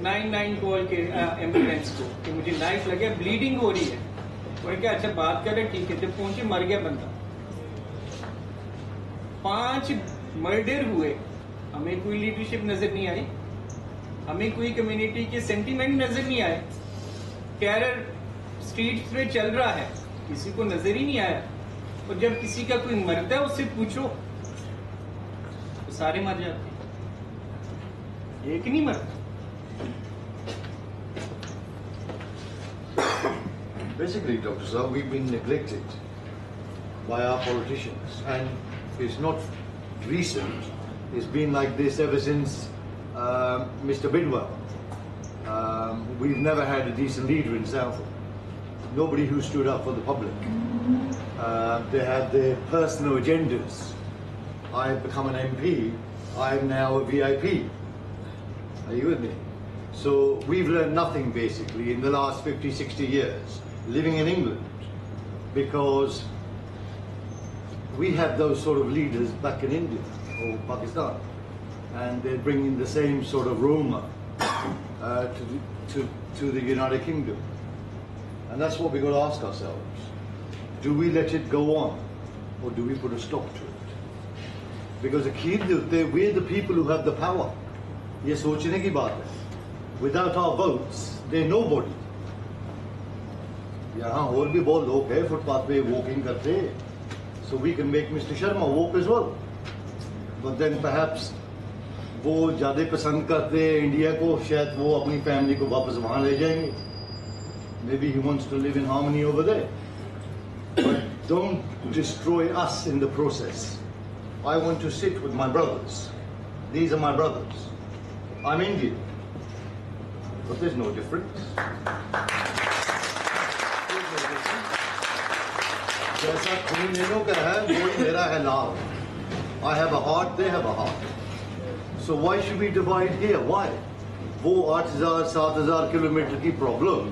99 کال کے ایمبولینس کو کہ مجھے نائف لگا, بلیڈنگ ہو رہی ہے. وہ کہا اچھا بات کر رہے, ٹھیک ہے. جب پہنچے مر گیا بندہ. 5 مرڈر ہوئے, ہمیں کوئی لیڈرشپ نظر نہیں آئی, ہمیں کوئی کمیونٹی کے سینٹیمنٹ نظر نہیں آئے. ٹیرر اسٹریٹس میں چل رہا ہے, کسی کو نظر ہی نہیں آیا. اور جب کسی کا کوئی مرتا ہے اس سے پوچھو تو سارے مر جاتے ہیں, ایک نہیں مرتا. Basically, Dr. Saab, we've been neglected by our politicians, and it's not recent. It's been like this ever since Mr. Bidwell. We've never had a decent leader in Southall. Nobody who stood up for the public. They had their personal agendas. I've become an MP. I'm now a VIP. Are you with me? So we've learned nothing basically in the last 50, 60 years. Living in England, because we have those sort of leaders back in India or Pakistan, and they're bringing the same sort of Roma to the United Kingdom. And that's what we've got to ask ourselves. Do we let it go on, or do we put a stop to it? Because we're the people who have the power. Ye sochne ki baat hai. Without our votes, they're nobody. یہاں اور بھی بہت لوگ ہیں فٹ پاتھ پہ واکنگ کرتے, so we can make Mister Sharma walk as well. But then perhaps وہ زیادہ پسند کرتے ہیں انڈیا کو, شاید وہ اپنی فیملی کو واپس وہاں لے جائیں گے. Maybe he wants to live in harmony over there. But don't destroy us in the process. I want to sit with my brothers. These are my brothers. I am Indian, but there is no difference. جیسا خون کا ہے وہی میرا ہے لال. I have a heart, they have a heart. So why should we divide here? Why? وہ 8,000-7,000 کلومیٹر کی پرابلم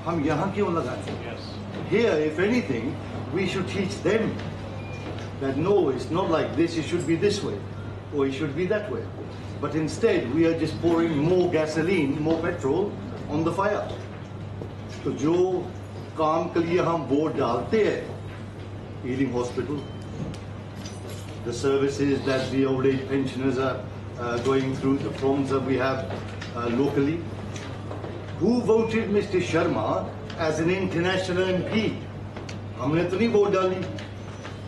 ہم یہاں کیوں لگائیں؟ Here, if anything, we should teach them that no, it's not like this, it should be this way, or it should be that way. But instead, we are just pouring more gasoline, more petrol on the fire. تو جو کام کے لیے ہم ووٹ ڈالتے ہیں, Ealing Hospital, the services that the old age pensioners are going through, the forms that we have locally. Who voted Mr. Sharma as an international MP? ہم نے تو نہیں ووٹ ڈالی,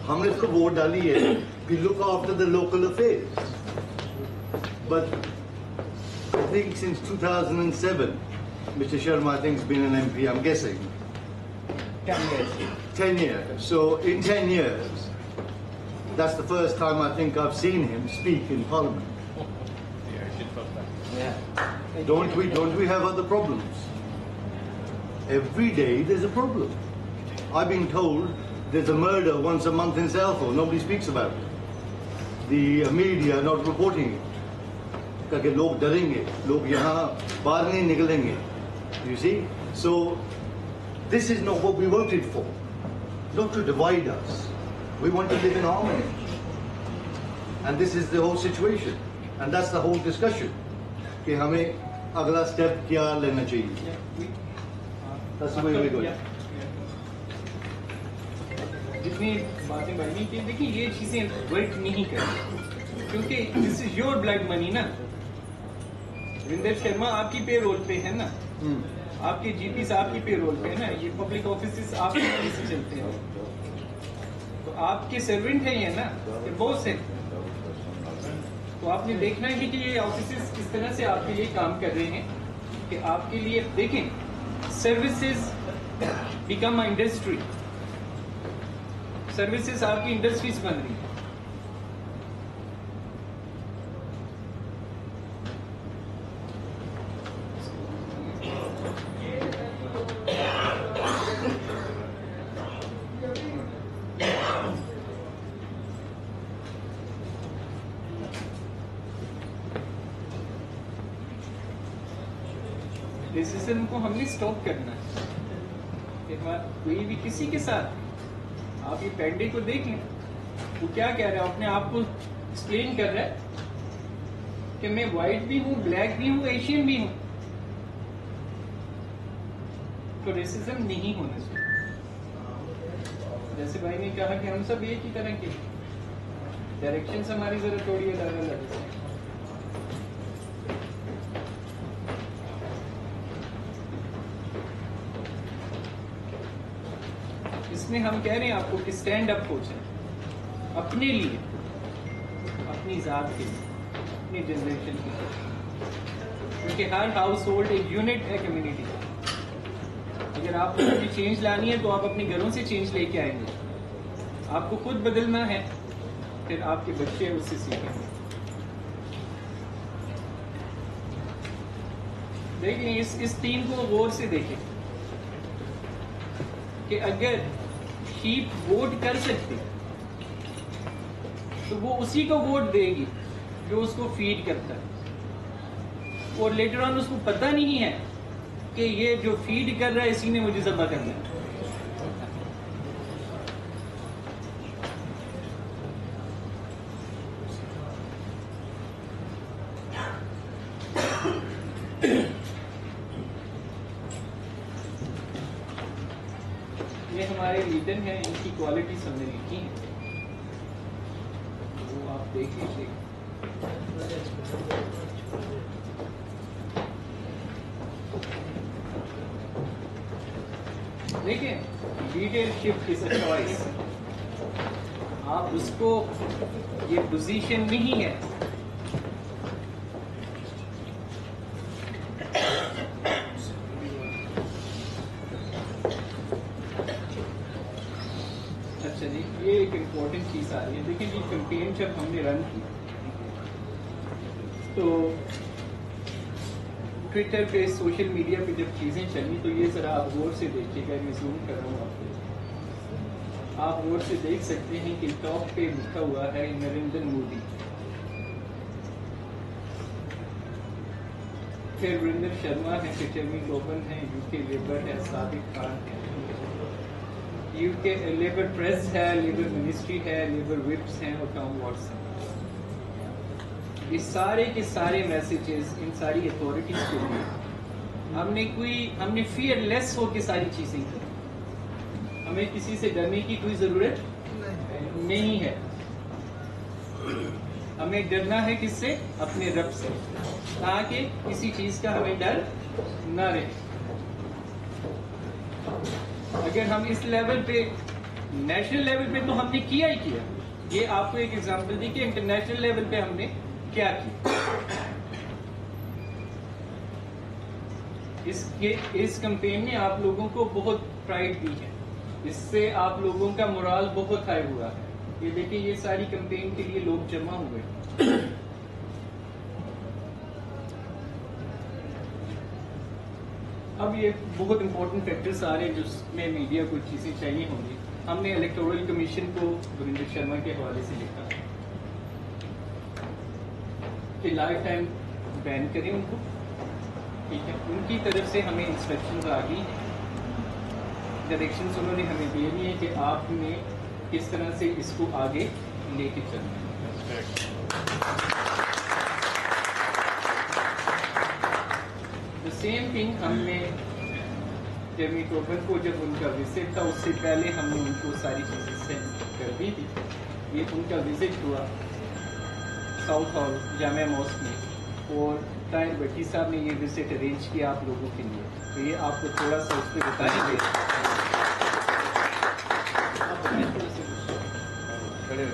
ہم نے تو ووٹ ڈالی ہے we look after the local affairs. But I think since 2007, Mr. Sharma I think has been an MP, I'm guessing 10 years. 10 years. So in 10 years, that's the first time I think I've seen him speak in Parliament. Yeah. Don't we have other problems? Every day there's a problem. I've been told there's a murder once a month in Southall. Nobody speaks about it. The media are not reporting it. Because log darenge, log yahan bahar nahi nikalenge. You see? So this is not what we voted for. Not to divide us. We want to live in harmony. And this is the whole situation. And that's the whole discussion. کہ ہمیں اگلا step کیا لینا چاہیے. That's the way we go. جتنی باتیں بنی کہ دیکھیں یہ چیزیں ورک نہیں کرتی, کیونکہ دس از یور بلڈ منی نا. وریندر شرما آپ کی پے رول پہ ہے نا, آپ کے جی پیز آپ کی پے رول پہ ہے نا, یہ پبلک آفیسز آپ کی وجہ سے چلتے ہیں, تو آپ کے سرونٹ ہیں یہ نا, یہ بہت سے. تو آپ نے دیکھنا ہے کہ یہ آفیسز کس طرح سے آپ کے لیے کام کر رہے ہیں کہ آپ کے لیے دیکھیں سروسز بیکم انڈسٹری، سروسز آپ کی انڈسٹریز بن رہی ہیں. ریسزم کو ہم نے اسٹاپ کرنا ہے. کوئی بھی کسی کے ساتھ آپ یہ پینڈے کو دیکھ لیں، وہ کیا کہہ رہا ہے، اپنے آپ کو ایکسپلین کر رہا ہے کہ میں وائٹ بھی ہوں، بلیک بھی ہوں، ایشین بھی ہوں. تو ریسزم نہیں ہونا چاہیے. جیسے بھائی نے کہا کہ ہم سب ایک ہی طرح کے، ڈائریکشنز ہماری ذرا تھوڑی الگ الگ ہے. اس میں ہم کہہ رہے ہیں آپ کو کہ اسٹینڈ اپ ہو جائے اپنے لیے، اپنی ذات کے لیے، اپنی جنریشن کے لیے، کیونکہ ہر ہاؤس ہولڈ ایک یونٹ ہے کمیونٹی کا. اگر آپ کو چینج لانی ہے تو آپ اپنے گھروں سے چینج لے کے آئیں گے. آپ کو خود بدلنا ہے، پھر آپ کے بچے اس سے سیکھیں گے. دیکھیں اس ٹیم کو غور سے دیکھیں کہ اگر شیپ ووٹ کر سکتے تو وہ اسی کو ووٹ دے گی جو اس کو فیڈ کرتا ہے، اور لیٹر آن اس کو پتہ نہیں ہے کہ یہ جو فیڈ کر رہا ہے اسی نے مجھے ذبح کرنا ہے. یہ ہمارے لیڈر ہیں، ان کی کوالٹیز ہم نے لکھی ہیں، وہ آپ دیکھ لیجیے. دیکھیں لیڈرشپ از اے چوائس. آپ اس کو، یہ پوزیشن نہیں ہے. اچھا جی، یہ ایک امپورٹنٹ چیز آ رہی ہے. دیکھیں جی کمپین جب ہم نے رن کی تو ٹویٹر پہ، سوشل میڈیا پہ جب چیزیں چلی تو یہ ذرا آپ غور سے دیکھیے گا. میں زوم کر رہا ہوں آپ کو، آپ غور سے دیکھ سکتے ہیں کہ ٹاپ پہ لکھا ہوا ہے نریندر مودی، پھر وریندر شرما ہے، پھر جیمی کوبن ہے، یو کے لیبر ہے، صادق خان ہے، یو کے لیبر پریس ہے، لیبر منسٹری ہے، لیبر وپس ہیں، اور ٹام واٹس ہیں. یہ سارے کے سارے میسیجز ان ساری اتھارٹیز کے لیے ہم نے فیئر لیس ہو کے ساری چیزیں کی. ہمیں کسی سے ڈرنے کی کوئی ضرورت نہیں ہے. ہمیں ڈرنا ہے کس سے؟ اپنے رب سے، تاکہ کسی چیز کا ہمیں ڈر نہ رہے. اگر ہم اس لیول پہ، نیشنل لیول پہ تو ہم نے کیا ہی کیا. یہ آپ کو ایک ایگزامپل دی کہ انٹرنیشنل لیول پہ ہم نے کیا کیا. اس کمپین نے آپ لوگوں کو بہت پرائڈ دی ہے، اس سے آپ لوگوں کا مورال بہت ہائی ہوا ہے. یہ دیکھیں یہ ساری کمپین کے لیے لوگ جمع ہوئے. اب یہ بہت امپورٹنٹ فیکٹرز آ رہے ہیں جس میں میڈیا کو چیزیں چاہیے ہوں گی. ہم نے الیکٹورل کمیشن کو وریندر شرما کے حوالے سے لکھا کہ لائف ٹائم بین کریں ان کو. ٹھیک ہے، ان کی طرف سے ہمیں انسٹرکشنز آ گئی ہیں، ڈائریکشنز انہوں نے ہمیں دے دی ہیں کہ آپ نے کس طرح سے اس کو آگے لے کے چلنا ہے. سیم تھنگ ہم نے جیمی کوبن کو جب ان کا وزٹ تھا اس سے پہلے ہم نے ان کو ساری چیزیں سینڈ کر دی تھی. یہ ان کا وزٹ ہوا ساؤتھ ہال جامعہ ماسک میں، اور طاہر بٹی صاحب نے یہ وزٹ ارینج کیا آپ لوگوں کے لیے. تو یہ آپ کو تھوڑا سا اس پہ بتائیں گے. کھڑے ہو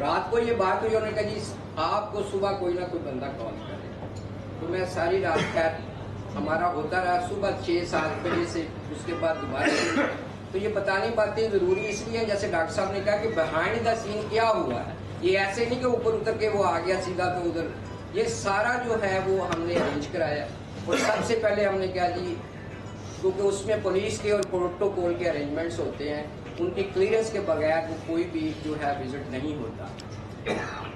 رات کو یہ بات ہوئی, انہوں نے کہا جی آپ کو صبح کوئی نہ کوئی بندہ کال کرے. تو میں ساری رات خیر ہمارا ہوتا رہا, صبح 6-7 بجے سے اس کے بعد دوبارہ. تو یہ بتانی باتیں ضروری اس لیے جیسے ڈاکٹر صاحب نے کہا کہ بہائنڈ دا سین کیا ہوا ہے. یہ ایسے نہیں کہ اوپر اتر کے وہ آ گیا سیدھا تو ادھر, یہ سارا جو ہے وہ ہم نے ارینج کرایا. اور سب سے پہلے ہم نے کیا جی, کیونکہ اس میں پولیس کے اور پروٹوکول کے ارینجمنٹس ہوتے ہیں, ان کی کلیئرنس کے بغیر وہ کوئی بھی جو ہے وزٹ نہیں ہوتا.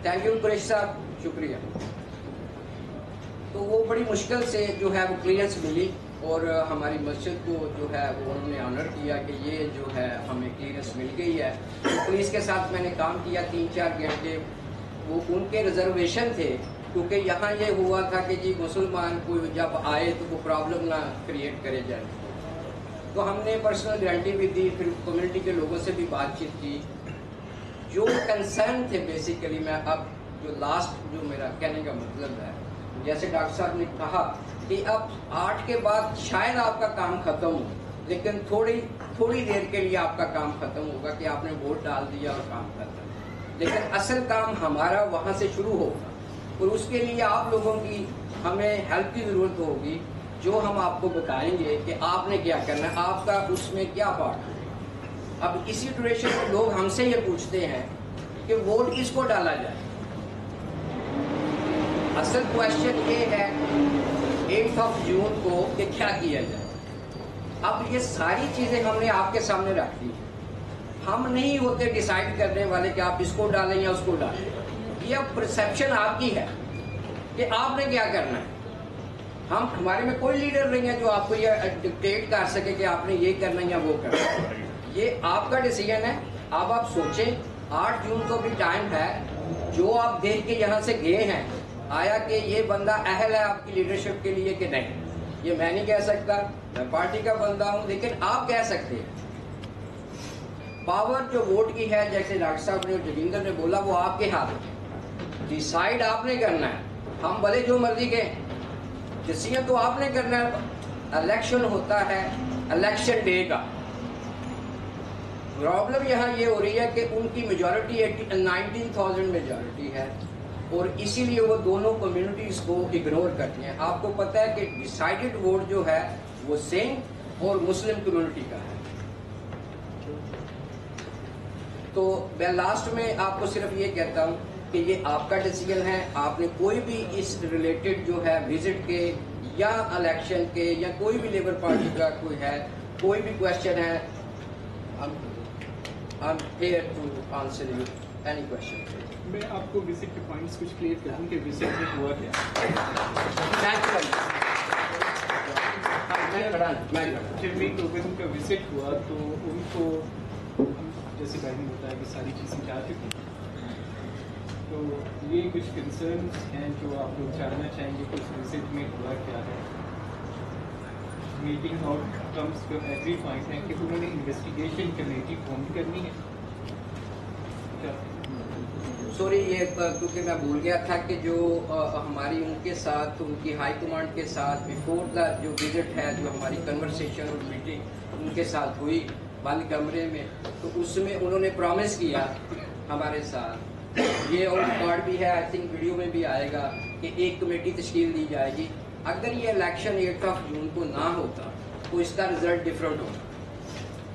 تھینک یو قریشی صاحب, شکریہ. تو وہ بڑی مشکل سے جو ہے وہ کلیئرنس ملی اور ہماری مسجد کو جو ہے وہ انہوں نے آنر کیا کہ یہ جو ہے ہمیں کلیئرنس مل گئی ہے. پولیس کے ساتھ میں نے کام کیا 3-4 گھنٹے. وہ ان کے ریزرویشن تھے کیونکہ یہاں یہ ہوا تھا کہ جی مسلمان کوئی جب آئے تو وہ پرابلم نہ کریٹ کرے جائے. تو ہم نے پرسنل گارنٹی بھی دی, پھر کمیونٹی کے لوگوں سے بھی بات چیت کی. جو کنسرن تھے بیسیکلی, میں اب جو لاسٹ جو میرا کہنے کا مطلب ہے, جیسے ڈاکٹر صاحب نے کہا کہ اب 8 کے بعد شاید آپ کا کام ختم ہو, لیکن تھوڑی دیر کے لیے آپ کا کام ختم ہوگا کہ آپ نے ووٹ ڈال دیا اور کام ختم. لیکن اصل کام ہمارا وہاں سے شروع ہوگا اور اس کے لیے آپ لوگوں کی ہمیں ہیلپ کی ضرورت ہوگی, جو ہم آپ کو بتائیں گے کہ آپ نے کیا کرنا ہے, آپ کا اس میں کیا پارٹ ہے. اب اسی ڈیوریشن میں لوگ ہم سے یہ پوچھتے ہیں کہ ووٹ کس کو ڈالا جائے. اصل کوشچن یہ ہے 8 جون کو کہ کیا کیا جائے. اب یہ ساری چیزیں ہم نے آپ کے سامنے رکھ دی. ہم نہیں ہوتے ڈیسائیڈ کرنے والے کہ آپ اس کو ڈالیں یا اس کو ڈالیں. یہ اب پرسیپشن آپ کی ہے کہ آپ نے کیا کرنا ہے. ہمارے میں کوئی لیڈر نہیں ہے جو آپ کو یہ ڈکٹیٹ کر سکے کہ آپ نے یہ کرنا یا وہ کرنا. یہ آپ کا ڈیسیژن ہے. اب آپ سوچیں 8 جون کو بھی ٹائم ہے. جو آپ دیکھ کے یہاں سے گئے ہیں, آیا کہ یہ بندہ اہل ہے آپ کی لیڈرشپ کے لیے کہ نہیں, یہ میں نہیں کہہ سکتا, میں پارٹی کا بندہ ہوں, لیکن آپ کہہ سکتے ہیں. پاور جو ووٹ کی ہے, جیسے ڈاکٹر صاحب نے اور جوگیندر نے بولا, وہ آپ کے ہاتھ میں. ڈیسائیڈ آپ نے کرنا ہے. ہم بھلے جو مرضی کے, ڈیسیژن تو آپ نے کرنا ہے. الیکشن ہوتا ہے الیکشن ڈے کا. پرابلم یہاں یہ ہو رہی ہے کہ ان کی میجورٹی 19,000 میجورٹی ہے اور اسی لیے وہ دونوں کمیونٹیز کو اگنور کرتی ہیں. آپ کو پتہ ہے کہ ڈیسائیڈڈ ووٹ جو ہے وہ سنگھ اور مسلم کمیونٹی کا ہے. تو میں لاسٹ میں آپ کو صرف یہ کہتا ہوں کہ یہ آپ کا ڈیسیژن ہے. آپ نے کوئی بھی اس ریلیٹڈ جو ہے وزٹ کے یا الیکشن کے یا کوئی بھی لیبر پارٹی کا کوئی ہے, کوئی بھی کوشچن ہے, I'm here to answer you any question. میں آپ کو وزٹ کے پوائنٹس کچھ کلیئر کروں کہ وزٹ میں ہوا کیا. جب میں ان کا وزٹ ہوا تو ان کو جیسے بھائی نے بتایا کہ ساری چیزیں جا چکی. تو یہ کچھ کنسرنس ہیں جو آپ لوگ جاننا چاہیں گے کہ اس وزٹ میں ہوا کیا ہے. میٹنگ آؤٹ کمس جو ایوری پوائنٹ ہے کہ انہوں نے انویسٹیگیشن کمیٹی فارم کرنی ہے. سوری, یہ کیونکہ میں بھول گیا تھا کہ جو ہماری ان کے ساتھ, ان کی ہائی کمانڈ کے ساتھ بیفور دا جو وزٹ ہے, جو ہماری کنورسیشن اور میٹنگ ان کے ساتھ ہوئی بند کمرے میں, تو اس میں انہوں نے پرومس کیا ہمارے ساتھ, یہ اور ریکارڈ بھی ہے, آئی تھنک ویڈیو میں بھی آئے گا, کہ ایک کمیٹی تشکیل دی جائے گی. اگر یہ الیکشن 8 جون کو نہ ہوتا تو اس کا رزلٹ ڈفرینٹ ہوتا,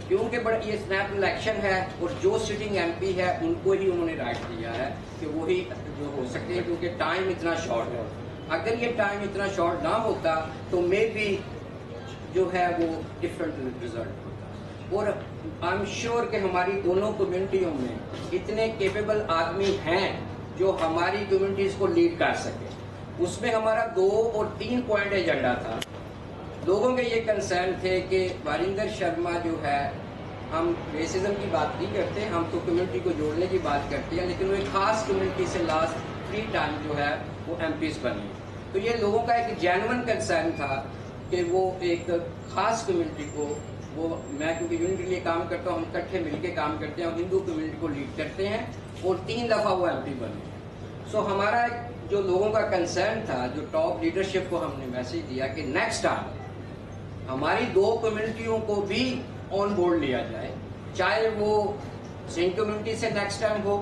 کیونکہ یہ اسنیپ الیکشن ہے اور جو سٹنگ ایم پی ہے ان کو ہی انہوں نے رائٹ دیا ہے کہ وہی جو ہو سکتے ہیں, کیونکہ ٹائم اتنا شارٹ ہے. اگر یہ ٹائم اتنا شارٹ نہ ہوتا تو مے بی جو ہے وہ ڈفرینٹ رزلٹ ہوتا. اور آئی ایم شیور کہ ہماری دونوں کمیونٹیوں میں اتنے کیپیبل آدمی ہیں جو ہماری کمیونٹیز کو لیڈ کر سکے. اس میں ہمارا 2 اور 3 پوائنٹ ایجنڈا تھا. لوگوں کے یہ کنسرن تھے کہ واریندر شرما جو ہے, ہم ریسزم کی بات نہیں کرتے, ہم تو کمیونٹی کو جوڑنے کی بات کرتے ہیں, لیکن وہ ایک خاص کمیونٹی سے لاسٹ 3 ٹائم جو ہے وہ ایم پیز بنی. تو یہ لوگوں کا ایک جینون کنسرن تھا کہ وہ ایک خاص کمیونٹی کو, وہ میں کیونکہ یونٹ کے لیے کام کرتا ہوں, ہم اکٹھے مل کے کام کرتے ہیں, ہندو کمیونٹی کو لیڈ کرتے ہیں اور 3 دفعہ وہ ایم پی بنے. سو ہمارا ایک جو لوگوں کا کنسرن تھا, جو ٹاپ لیڈرشپ کو ہم نے میسج دیا کہ نیکسٹ ٹائم ہماری 2 کمیونٹیوں کو بھی آن بورڈ لیا جائے, چاہے وہ سنگھ کمیونٹی سے نیکسٹ ٹائم ہو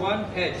1H,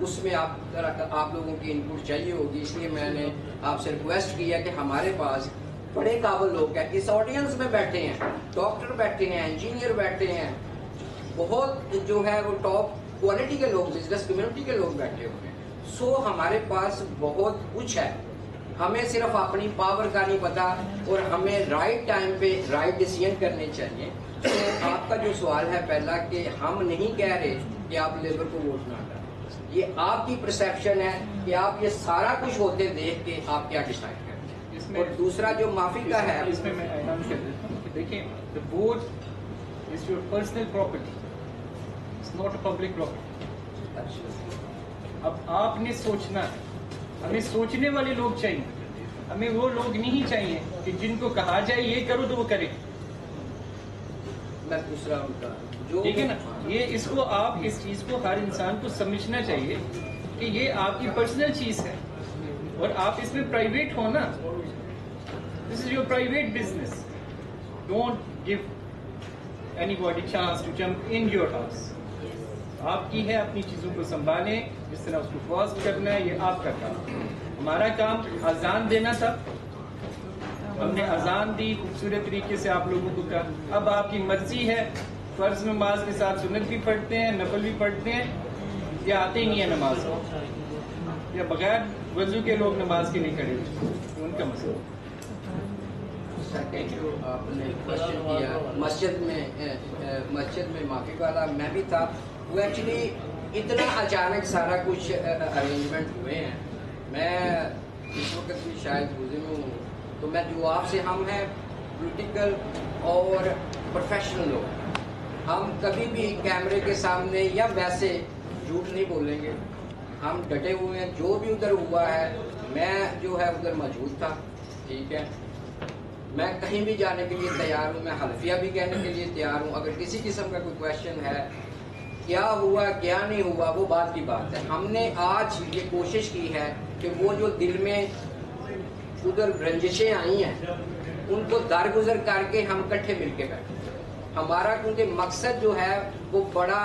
اس میں آپ لوگوں کی انپٹ چاہیے ہوگی, اس لیے میں نے آپ سے ریکویسٹ کیا کہ ہمارے پاس بڑے قابل لوگ ہیں. اس آڈینس میں بیٹھے ہیں ڈاکٹر بیٹھے ہیں, انجینئر بیٹھے ہیں, بہت جو ہے وہ ٹاپ کوالٹی کے لوگ, بزنس کمیونٹی کے لوگ بیٹھے ہوئے ہیں. سو ہمارے پاس بہت کچھ ہے, ہمیں صرف اپنی پاور کا نہیں پتا اور ہمیں رائٹ ٹائم پہ رائٹ ڈیسیژن کرنے چاہیے. تو آپ کا جو سوال ہے پہلا کہ ہم نہیں کہہ رہے کہ آپ لیبر کو ووٹ نہ کریں, یہ آپ کی پرسیپشن ہے کہ آپ یہ سارا کچھ ہوتے دیکھ کے آپ کیا ڈیسائڈ کرتے ہیں. اور دوسرا جو معافی کا ہے, اس میں اعلان کر دیتا ہوں کہ دیکھیں, the vote is your personal property, it's not a public property. اب آپ نے سوچنا ہے, ہمیں سوچنے والے لوگ چاہیے, ہمیں وہ لوگ نہیں چاہیے کہ جن کو کہا جائے یہ کرو تو وہ کرے. میں دوسرا جو ٹھیک ہے نا, یہ اس کو آپ اس چیز کو ہر انسان کو سمجھنا چاہیے کہ یہ آپ کی پرسنل چیز ہے اور آپ اس میں پرائیویٹ ہو نا. This is your private business. Don't give anybody chance to jump in your house. آپ کی ہے, اپنی چیزوں کو سنبھالیں, جس طرح اس کو کاسٹ کرنا ہے یہ آپ کا کام. ہمارا کام اذان دینا تھا, ہم نے اذان دی, خوبصورت طریقے سے آپ لوگوں کو کہا. اب آپ کی مرضی ہے, فرض نماز کے ساتھ سنت بھی پڑھتے ہیں, نفل بھی پڑھتے ہیں, یا آتے ہی نہیں ہے نماز, یا بغیر وضو کے لوگ نماز کے نہیں کھڑے, ان کا مسئلہ. جو آپ نے کوشچن کیا مسجد میں معافی والا, میں بھی تھا. وہ ایکچولی اتنا اچانک سارا کچھ ارینجمنٹ ہوئے ہیں, میں اس وقت بھی شاید گزرے ہوں, تو میں جو آپ سے, ہم ہیں پولیٹیکل اور پروفیشنل لوگ, ہم کبھی بھی کیمرے کے سامنے یا ویسے جھوٹ نہیں بولیں گے. ہم ڈٹے ہوئے ہیں, جو بھی ادھر ہوا ہے میں جو ہے ادھر موجود تھا, ٹھیک ہے, میں کہیں بھی جانے کے لیے تیار ہوں, میں حلفیہ بھی کہنے کے لیے تیار ہوں. اگر کسی قسم کا کوئی کویشچن ہے کیا ہوا کیا نہیں ہوا وہ بات کی بات ہے. ہم نے آج یہ کوشش کی ہے کہ وہ جو دل میں ادھر رنجشیں آئی ہیں ان کو درگزر کر کے ہم کٹھے مل کے بیٹھے. ہمارا کیونکہ مقصد جو ہے وہ بڑا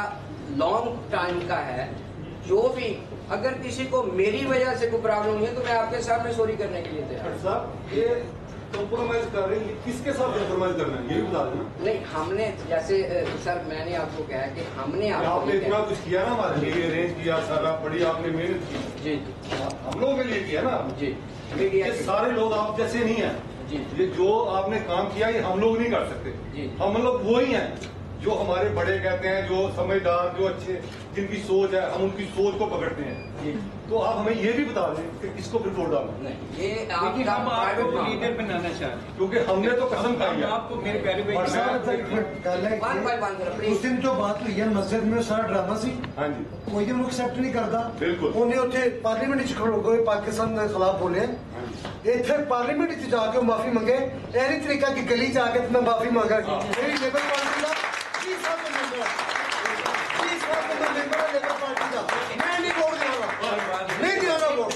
لانگ ٹائم کا ہے. جو بھی اگر کسی کو میری وجہ سے کوئی پرابلم ہوئی ہے تو میں آپ کے سامنے سوری کرنے کے لیے تیار ہوں. صاحب یہ کمپرومائز کر رہے ہیں, کس کے ساتھ کمپرومائز کرنا ہے یہ بھی بتا دینا. نہیں, ہم نے جیسے سر میں نے آپ کو کہا کہ ہم نے آپ نے اتنا کچھ کیا نا ہمارے لیے, ارینج کیا سارا, بڑی آپ نے محنت کی. جی ہم لوگوں کے لیے کیا نا. جی یہ سارے لوگ آپ جیسے نہیں ہیں. جی یہ جو آپ نے کام کیا یہ ہم لوگ نہیں کر سکتے. جی ہم لوگ وہی ہیں جو ہمارے بڑے کہتے ہیں, جو سمجھدار, جو اچھے, جن کی سوچ ہے, ہم ان کی سوچ کو پکڑتے ہیں. جی تو آپ ہمیں یہ بھی بتا دیں کہ کس کو پھر ووٹ ڈالنا, نہیں, یہ لیکن ہم آپ کو آپ لیڈر بنانا چاہتے ہیں, کیونکہ ہم نے تو قسم کھائی ہے. آپ کو میرے پیارے اس دن جو بات ہوئی ہے مسجد میں سارا ڈرامہ سی, ہاں جی, کوئی انہوں ایکسپٹ نہیں کرتا. بالکل. انہیں اتنے پارلیمنٹ کھڑو گئے, پاکستان کے خلاف بولے, اتنے پارلیمنٹ جا کے معافی منگے. ایسی طریقہ کی گلی جا کے میں معافی مانگا. میری لیبر پارٹی کا 30 سال کا ممبر ہے لیبر پارٹی کا, میں نہیں ووٹ دے رہا, نہیں دے رہا ووٹ.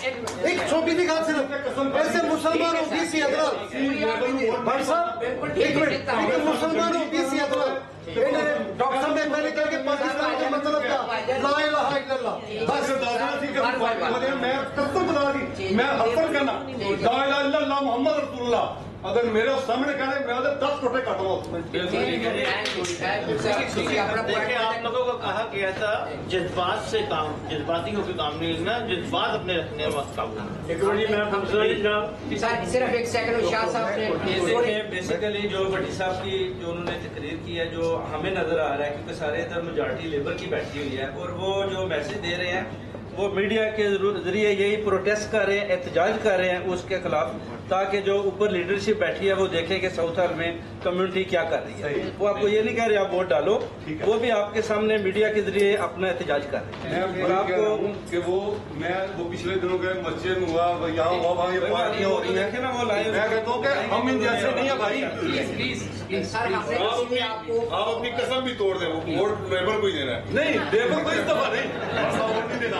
ایک چھوٹی سی بات صرف, ایسے مسلمان ہو BC حضرات, بھائی صاحب ایک منٹ, مسلمان ہو BC حضرات, ڈاکٹر صاحب نے پہلے کہا کہ پاکستان کا مطلب کیا, لا الہ الا اللہ. بس میں قسم بتا دی, میں حفظ کرنا لا الہ الا اللہ محمد رسول اللہ. اگر میرے سامنے کہنے میں 10 ٹوٹے کاٹوں گا. دیکھیں, آپ لوگوں کو کہا گیا تھا جذبات سے کام, جذباتی ہو کے کام نہیں لینا, جذبات اپنے رکھنے وقت کام کرنا. صرف ایک سیکنڈ, شاہ صاحب نے بیسیکلی جو بھٹی صاحب کی جو انہوں نے تقریر کی ہے, جو ہمیں نظر آ رہا ہے کیونکہ سارے ادھر میجارٹی لیبر کی بیٹھی ہوئی ہے, اور وہ جو میسج دے رہے ہیں وہ میڈیا کے ذریعے یہی پروٹیسٹ کر رہے ہیں, احتجاج کر رہے ہیں اس کے خلاف, تاکہ جو اوپر لیڈرشپ بیٹھی ہے وہ دیکھے کہ ساؤتھ ہال میں کمیونٹی کیا کر رہی ہے. وہ آپ کو یہ نہیں کہہ رہے آپ ووٹ ڈالو, وہ بھی آپ کے سامنے میڈیا کے ذریعے اپنا احتجاج کر رہے ہیں. اور آپ کو کہ وہ پچھلے دنوں کے مسجد میں ہوا, یہاں ہوا, وہاں یہ پارٹیاں ہو رہی ہیں, میں کہتا ہوں کہ ہم ان جیسے نہیں ہیں بھائی. آپ اپنی قسم بھی توڑ دیں, ووٹ لیبر کو ہی دینا ہے. نہیں, لیبر کو استعفا نہیں, ووٹ نہیں دینا.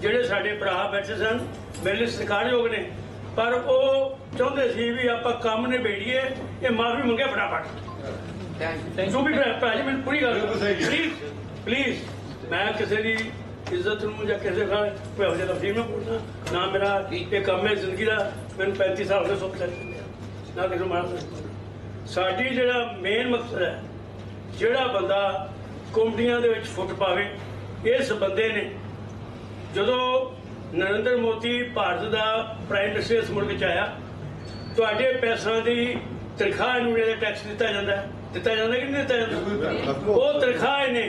ਜਿਹੜੇ ਸਾਡੇ ਭਰਾ ਬੈਠੇ ਸਨ ਮੇਰੇ ਲਈ ਸਤਿਕਾਰਯੋਗ ਨੇ, ਪਰ ਉਹ ਚਾਹੁੰਦੇ ਸੀ ਵੀ ਆਪਾਂ ਕੰਮ ਨਿਬੇੜੀਏ, ਇਹ ਮਾਫੀ ਮੰਗੇ ਫਟਾਫਟ। ਜੋ ਵੀ ਭਰਾ ਜੀ ਮੈਨੂੰ ਪੂਰੀ ਗੱਲ ਪਲੀਜ਼ ਮੈਂ ਕਿਸੇ ਦੀ ਇੱਜ਼ਤ ਨੂੰ ਜਾਂ ਕਿਸੇ ਦਾ ਕੋਈ ਇਹੋ ਜਿਹਾ ਲਫ਼ਜ਼ ਨਾ ਬੋਲਣਾ, ਨਾ ਮੇਰਾ ਇਹ ਕੰਮ ਹੈ ਜ਼ਿੰਦਗੀ ਦਾ, ਮੈਨੂੰ 35 ਸਾਲ ਦੇ ਸੁੱਖ ਚੱਲਦੇ ਨਾ ਕਿਸੇ ਨੂੰ ਮਾਰ। ਸਾਡੀ ਜਿਹੜਾ ਮੇਨ ਮਕਸਦ ਹੈ, ਜਿਹੜਾ ਬੰਦਾ ਕੌਂਸਲੀਆਂ ਦੇ ਵਿੱਚ ਫੁੱਟ ਪਾਵੇ, ਇਸ ਬੰਦੇ ਨੇ ਜਦੋਂ ਨਰਿੰਦਰ ਮੋਦੀ ਭਾਰਤ ਦਾ ਪ੍ਰਾਈਮ ਮਿਨਿਸਟਰ ਇਸ ਮੁਲਕ 'ਚ ਆਇਆ, ਤੁਹਾਡੇ ਪੈਸਿਆਂ ਦੀ ਤਨਖਾਹ ਨੂੰ ਜਿਹੜਾ ਟੈਕਸ ਦਿੱਤਾ ਜਾਂਦਾ ਕਿ ਨਹੀਂ ਦਿੱਤਾ ਜਾਂਦਾ, ਉਹ ਤਨਖਾਹ ਇਹਨੇ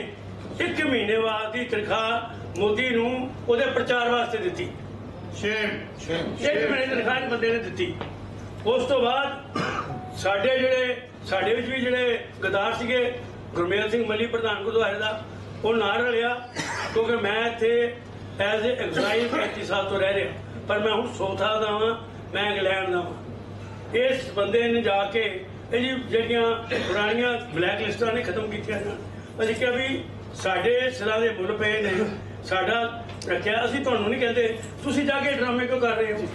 1 ਮਹੀਨੇ ਬਾਅਦ ਦੀ ਤਨਖਾਹ ਮੋਦੀ ਨੂੰ ਉਹਦੇ ਪ੍ਰਚਾਰ ਵਾਸਤੇ ਦਿੱਤੀ। 1 ਮਹੀਨੇ ਦੀ ਤਨਖਾਹ ਬੰਦੇ ਨੇ ਦਿੱਤੀ। ਉਸ ਤੋਂ ਬਾਅਦ ਸਾਡੇ ਵਿੱਚ ਵੀ ਜਿਹੜੇ ਗਦਾਰ ਸੀਗੇ, ਗੁਰਮੇਲ ਸਿੰਘ ਮੱਲੀ ਪ੍ਰਧਾਨ ਗੁਰਦੁਆਰੇ ਦਾ, ਉਹ ਨਾਲ ਰਲਿਆ, ਕਿਉਂਕਿ ਮੈਂ ਇੱਥੇ ਐਜ਼ ਏ ਐਗਜ਼ਾਈਲ 35 ਸਾਲ ਤੋਂ ਰਹਿ ਰਿਹਾ, ਪਰ ਮੈਂ ਹੁਣ 100 ਸਾਲ ਦਾ ਵਾਂ, ਮੈਂ ਇੰਗਲੈਂਡ ਦਾ ਵਾਂ। ਇਸ ਬੰਦੇ ਨੇ ਜਾ ਕੇ ਇਹ ਜੀ ਜਿਹੜੀਆਂ ਪੁਰਾਣੀਆਂ ਬਲੈਕ ਲਿਸਟਾਂ ਨੇ ਖਤਮ ਕੀਤੀਆਂ ਨੇ, ਅਸੀਂ ਕਿਹਾ ਵੀ ਸਾਡੇ ਸਿਰਾਂ ਦੇ ਮੁੱਲ ਪਏ ਨੇ, ਸਾਡਾ ਰੱਖਿਆ, ਅਸੀਂ ਤੁਹਾਨੂੰ ਨਹੀਂ ਕਹਿੰਦੇ ਤੁਸੀਂ ਜਾ ਕੇ ਡਰਾਮੇ ਕਿਉਂ ਕਰ ਰਹੇ ਹੋ।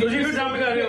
ਤੁਸੀਂ ਵੀ ਡਰਾਮੇ ਕਰ ਰਹੇ ਹੋ।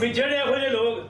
ਵੀ ਜਿਹੜੇ ਇਹੋ ਜਿਹੇ ਲੋਕ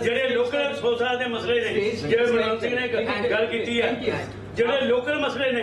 ਜਿਹੜੇ ਲੋਕਲ 100 ਸਾਲ ਦੇ ਮਸਲੇ ਨੇ, ਜਿਵੇਂ ਮਨੋਜ ਸਿੰਘ ਨੇ ਗੱਲ ਕੀਤੀ ਹੈ, ਜਿਹੜੇ ਲੋਕਲ ਮਸਲੇ ਨੇ,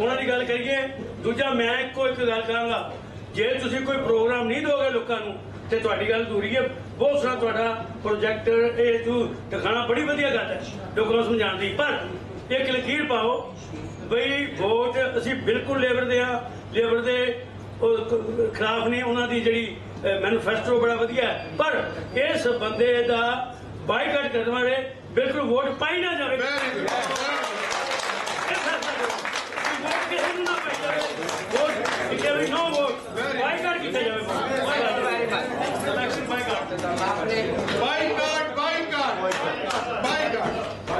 ਉਹਨਾਂ ਦੀ ਗੱਲ ਕਰੀਏ। ਦੂਜਾ ਮੈਂ ਇੱਕੋ ਇੱਕ ਗੱਲ ਕਰਾਂਗਾ, ਜੇ ਤੁਸੀਂ ਕੋਈ ਪ੍ਰੋਗਰਾਮ ਨਹੀਂ ਦੋਗੇ ਲੋਕਾਂ ਨੂੰ ਤੇ ਤੁਹਾਡੀ ਗੱਲ ਅਧੂਰੀ ਹੈ। ਬਹੁਤ ਸਾਰਾ ਤੁਹਾਡਾ ਪ੍ਰੋਜੈਕਟ ਇਹ ਤੂੰ ਦਿਖਾਣਾ ਬੜੀ ਵਧੀਆ ਗੱਲ ਹੈ ਲੋਕਾਂ ਨੂੰ ਸਮਝਾਉਣ ਦੀ, ਪਰ ਇੱਕ ਲਕੀਰ ਪਾਓ ਬਈ ਵੋਟ ਅਸੀਂ ਬਿਲਕੁਲ ਲੇਬਰ ਦੇ ਆ, ਲੇਬਰ ਦੇ ਖਿਲਾਫ ਨਹੀਂ, ਉਹਨਾਂ ਦੀ ਜਿਹੜੀ ਮੈਨੀਫੈਸਟੋ ਬੜਾ ਵਧੀਆ ਹੈ, ਪਰ ਇਸ ਬੰਦੇ ਦਾ ਬਾਈਕਾਟ ਕਰਨ ਵਾਲੇ ਬਿਲਕੁਲ ਵੋਟ ਪਾਈ ਨਾ ਜਾਵੇ। ਕਿਸੇ ਨੂੰ ਨਾ ਪਾਈ ਜਾਵੇ ਵੋਟ, ਕਿ ਵੀ ਨੋ ਵੋਟ ਬਾਈਕਾਟ ਕੀਤਾ ਜਾਵੇ।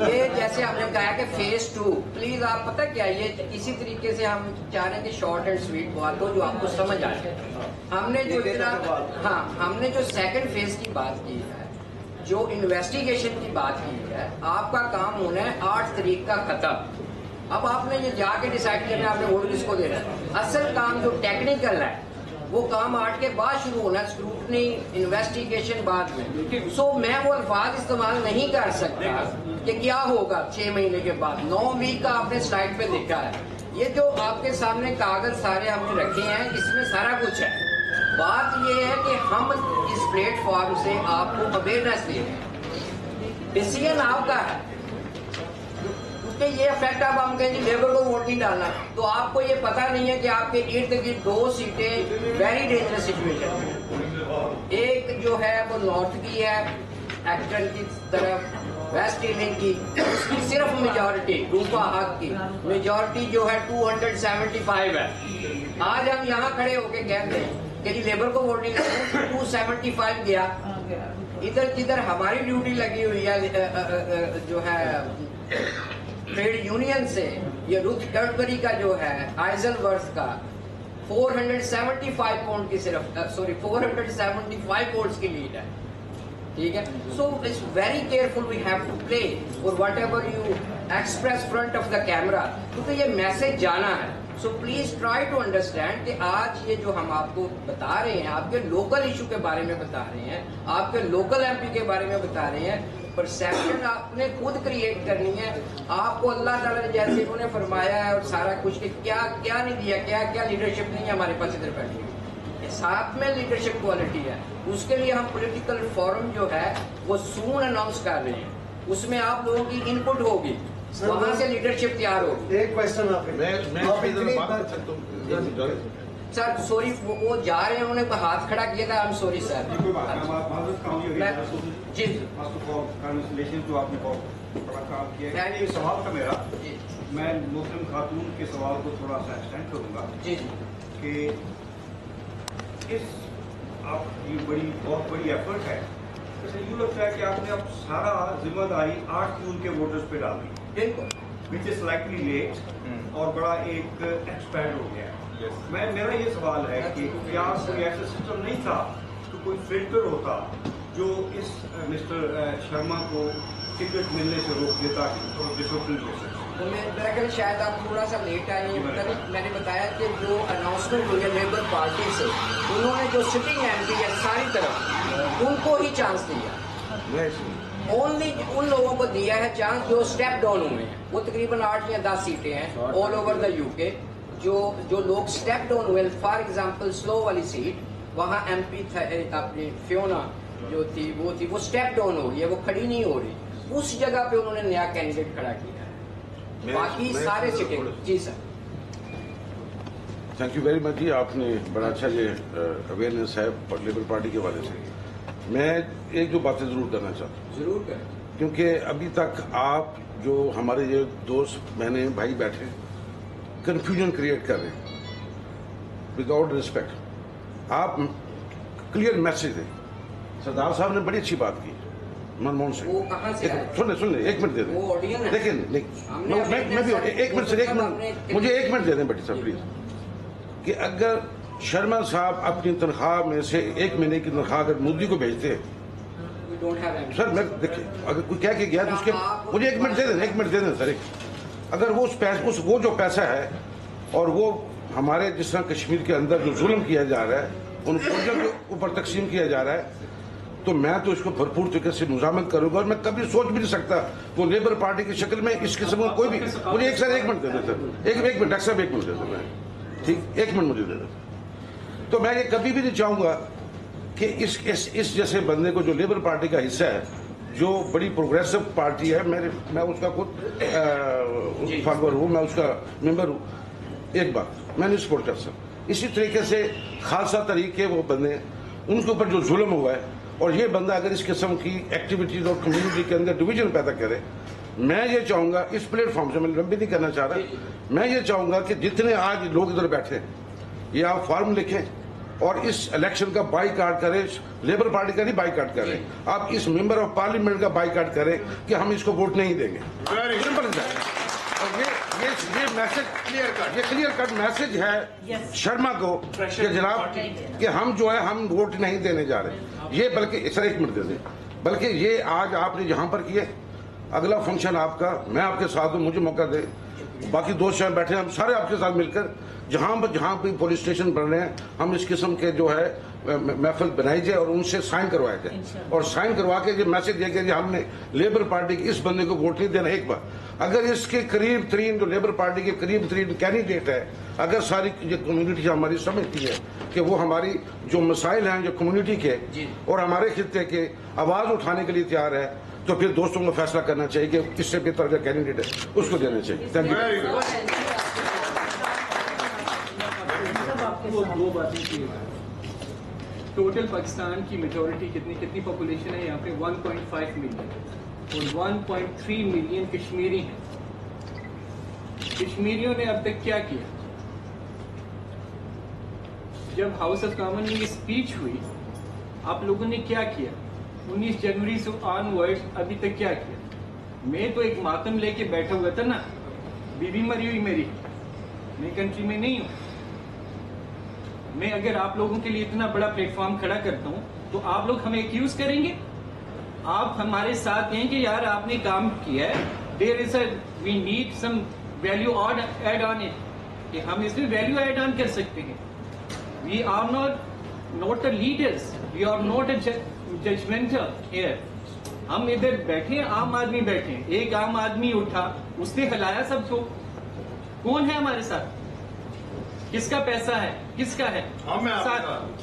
یہ جیسے ہم نے کہا کہ فیز 2 پلیز آپ پتہ کیا یہ اسی طریقے سے ہم چاہ رہے ہیں کہ شارٹ اینڈ سویٹ بات ہو جو آپ کو سمجھ آ جائے. ہم نے جو سیکنڈ فیز کی بات کی ہے, جو انویسٹیگیشن کی بات کی ہے, آپ کا کام ہونا ہے 8 تاریخ کا ختم. اب آپ نے یہ جا کے ڈیسائیڈ کرنا ہے آپ نے ووٹ کس کو دینا ہے. اصل کام جو ٹیکنیکل ہے وہ کام 8 کے بعد شروع ہونا ہے, اسکروٹنی انویسٹیگیشن بعد میں. سو میں وہ الفاظ استعمال نہیں کر سکتا کہ کیا ہوگا 6 مہینے کے بعد. 9 ویک کا آپ نے سلائڈ پہ دیکھا ہے. یہ جو آپ کے سامنے کاغذ سارے ہم نے رکھے ہیں اس میں سارا کچھ ہے. بات یہ ہے کہ ہم اس پلیٹ فارم سے آپ کو اویئرنیس دے رہے ہیں. ڈیسیژن آپ کا ہے کیونکہ یہ افیکٹ اب ہم کہیں جی لیبر کو ووٹ نہیں ڈالنا, تو آپ کو یہ پتہ نہیں ہے کہ آپ کے ارد گرد 2 سیٹیں ویری ڈینجرس سچویشن ہیں. ایک جو ہے وہ نارتھ کی ہے ایکٹن کی طرف, ویسٹ ایلنگ کی, اس کی صرف میجورٹی روپا حق کی میجورٹی جو ہے 275 ہے. آج ہم یہاں کھڑے ہو کے کہتے ہیں کہ جی لیبر کو ووٹ نہیں ڈالنا, 275 گیا. ادھر جدھر ہماری ڈیوٹی لگی ہوئی ہے جو ہے ٹریڈ یونین سے, یہ روتھ ٹربری کا جو ہے آئزل ورتھ کا 475 پاؤنڈ کی صرف 475 ووٹس کی لیڈ ہے. ٹھیک ہے, so it's very careful we have to play اور whatever you express front of the camera, کیونکہ یہ میسج جانا ہے. So please try to understand کہ آج یہ جو ہم آپ کو بتا رہے ہیں, آپ کے لوکل ایشو کے بارے میں بتا رہے ہیں, آپ کے لوکل ایم پی کے بارے میں بتا رہے ہیں, پرسیپشن آپ نے خود کریٹ کرنی ہے. آپ کو اللہ تعالیٰ نے جیسے انہوں نے فرمایا ہے اور سارا کچھ کہ کیا کیا نہیں دیا, کیا لیڈرشپ نہیں ہے ہمارے پاس ادھر بیٹھی ہوئی. ساتھ میں لیڈرشپ کوالٹی ہے, اس کے لیے ہم پولیٹیکل فورم جو ہے وہ سون اناؤنس کر رہے ہیں. اس میں آپ لوگوں کی ان پٹ ہوگی, وہاں سے لیڈرشپ تیار ہوگی. ایک کوشچن سر سوری وہ جا رہے ہیں, انہوں نے ہاتھ کھڑا کیا تھا. سوری سر جی جو آپ نے بہت بڑا کام کیا ہے. یہ سوال تھا میرا, میں مسلم خاتون کے سوال کو تھوڑا سا ایکسٹینڈ کروں گا جی کہ اس آپ کی بہت بڑی ایفرٹ ہے. جیسے یوں لگتا ہے کہ آپ نے اب سارا ذمہ داری 8 جون کے ووٹرز پہ ڈال دی, بالکل, وچ از لائکلی لیٹ اور بڑا ایک ایکسپینڈ ہو گیا ہے. میرا یہ سوال ہے کہ کیا کوئی ایسا سسٹم نہیں تھا کہ کوئی فلٹر ہوتا جو اس مسٹر شرما کو ٹکٹ ملنے سے روک دیتا ڈسپلن ہو سکتا؟ تو میرا خیال شاید آپ تھوڑا سا لیٹ آئے ہیں. میں نے بتایا کہ جو اناؤنسمنٹ ہوئی ہے لیبر پارٹی سے, انہوں نے جو سٹنگ ایم پی ہے ساری طرف ان کو ہی چانس دیا. اونلی ان لوگوں کو دیا ہے چانس جو اسٹیپ ڈاؤن ہوئے ہیں. وہ تقریباً 8 یا 10 سیٹیں ہیں آل اوور دا یو کے. جو لوگ اسٹیپ ڈاؤن ہوئے, فار ایگزامپل سلو والی سیٹ, وہاں ایم پی اپنی فیونا جو تھی وہ اسٹیپ ڈاؤن ہو رہی ہے, وہ کھڑی نہیں ہو رہی. اس جگہ پہ انہوں نے نیا کینڈیڈیٹ کھڑا کیا ہے. باقی سارے سیٹیں. جی sir thank you very much. جی آپ نے بڑا اچھا یہ اویئرنیس ہے لیبر پارٹی کے حوالے سے. میں ایک دو باتیں ضرور کرنا چاہتا ہوں. ضرور کریں. کیونکہ ابھی تک آپ جو ہمارے یہ دوست بہنیں بھائی بیٹھے کنفیوژن کریٹ کر رہے ہیں وداؤٹ ریسپیکٹ. آپ کلیئر میسج دیں. سردار صاحب نے بڑی اچھی بات کی, منموہن سنگھ. سن لیں, ایک منٹ دے دیں. دیکھیں میں بھی ایک منٹ سے مجھے ایک منٹ دے دیں بیٹی صاحب پلیز. کہ اگر شرما صاحب اپنی تنخواہ میں سے 1 مہینے کی تنخواہ اگر مودی کو بھیجتے ہیں سر, میں دیکھیں اگر کوئی کہہ کے گیا تو اس کے مجھے 1 منٹ دے دیں سر. اگر وہ جو پیسہ ہے اور وہ ہمارے جس طرح کشمیر کے اندر جو ظلم کیا جا رہا ہے ان فوجوں کے اوپر تقسیم کیا جا رہا ہے, تو میں تو اس کو بھرپور طریقے سے مزاحمت کروں گا. اور میں کبھی سوچ بھی نہیں سکتا وہ لیبر پارٹی کی شکل میں اس قسم کا کوئی بھی. مجھے ایک منٹ دے دیں سر, ایک منٹ ڈاکٹر صاحب, 1 منٹ دے دیں میں, ٹھیک 1 منٹ مجھے دے دیں. تو میں یہ کبھی بھی نہیں چاہوں گا کہ اس جیسے بندے کو جو لیبر پارٹی کا حصہ ہے, جو بڑی پروگریسو پارٹی ہے, میں اس کا خود فالوور ہوں, میں اس کا ممبر ہوں. ایک بات میں نہیں سپورٹ کر سکتا. اسی طریقے سے خالصہ طریقے وہ بندے ان کے اوپر جو ظلم ہوا ہے, اور یہ بندہ اگر اس قسم کی ایکٹیویٹیز اور کمیونٹی کے اندر ڈویژن پیدا کرے, میں یہ چاہوں گا اس پلیٹ فارم سے, میں لمبی نہیں کرنا چاہ رہا, میں یہ چاہوں گا کہ جتنے آج لوگ ادھر بیٹھے یہ آپ فارم لکھیں اور اس الیکشن کا بائی کاٹ کریں. لیبر پارٹی کا نہیں بائی کاٹ کریں, آپ اس ممبر آف پارلیمنٹ کا بائی کاٹ کریں کہ ہم اس کو ووٹ نہیں دیں گے. سمپل اور یہ میسج, یہ کلیئر کٹ میسج ہے شرما کو کہ جناب کہ ہم جو ہے ہم ووٹ نہیں دینے جا رہے. یہ بلکہ سر ایک منٹ دے دیں, بلکہ یہ آج آپ نے جہاں پر کیے, اگلا فنکشن آپ کا, میں آپ کے ساتھ ہوں, مجھے موقع دے, باقی دوست یہاں بیٹھے ہیں, ہم سارے آپ کے ساتھ مل کر جہاں بھی پولیس اسٹیشن بن رہے ہیں ہم اس قسم کے جو ہے محفل بنائی جائے اور ان سے سائن کروائے جائے, اور سائن کروا کے یہ میسج دے کے ہم نے لیبر پارٹی کے اس بندے کو ووٹ نہیں دینا. ایک بار اگر اس کے قریب ترین جو لیبر پارٹی کے قریب ترین کینڈیڈیٹ ہے, اگر ساری یہ کمیونٹی ہماری سمجھتی ہے کہ وہ ہماری جو مسائل ہیں جو کمیونٹی کے اور ہمارے خطے کے آواز اٹھانے کے لیے تیار ہے, تو پھر دوستوں کو فیصلہ کرنا چاہیے کہ کس سے بہتر جو کینڈیڈیٹ ہے اس کو دینا چاہیے. Thank you. وہ دو باتیں کی. ٹوٹل پاکستان کی میجورٹی کتنی پاپولیشن ہے یہاں پہ 1.5 ملین اور 1.3 ملین کشمیری ہیں. کشمیریوں نے اب تک کیا کیا؟ جب ہاؤس آف کامن میں یہ اسپیچ ہوئی آپ لوگوں نے کیا کیا؟ 19 جنوری سے آن ورڈ ابھی تک کیا کیا؟ میں تو ایک ماتم لے کے بیٹھا ہوا تھا نا, بیوی مری ہوئی میری, میں کنٹری میں نہیں ہوں. میں اگر آپ لوگوں کے لیے اتنا بڑا پلیٹ فارم کھڑا کرتا ہوں تو آپ لوگ ہمیں ایکیوز کریں گے. آپ ہمارے ساتھ ہیں کہ یار آپ نے کام کیا ہے, there is a we need some value add on it, کہ ہم اس میں ویلیو ایڈ آن کر سکتے ہیں. We are not a leaders, we are not a judgmental here. ہم ادھر بیٹھے, عام آدمی بیٹھے, ایک عام آدمی اٹھا, اس نے ہلایا سب کو. کون ہے ہمارے ساتھ؟ کس کا پیسہ ہے, کس کا ہے؟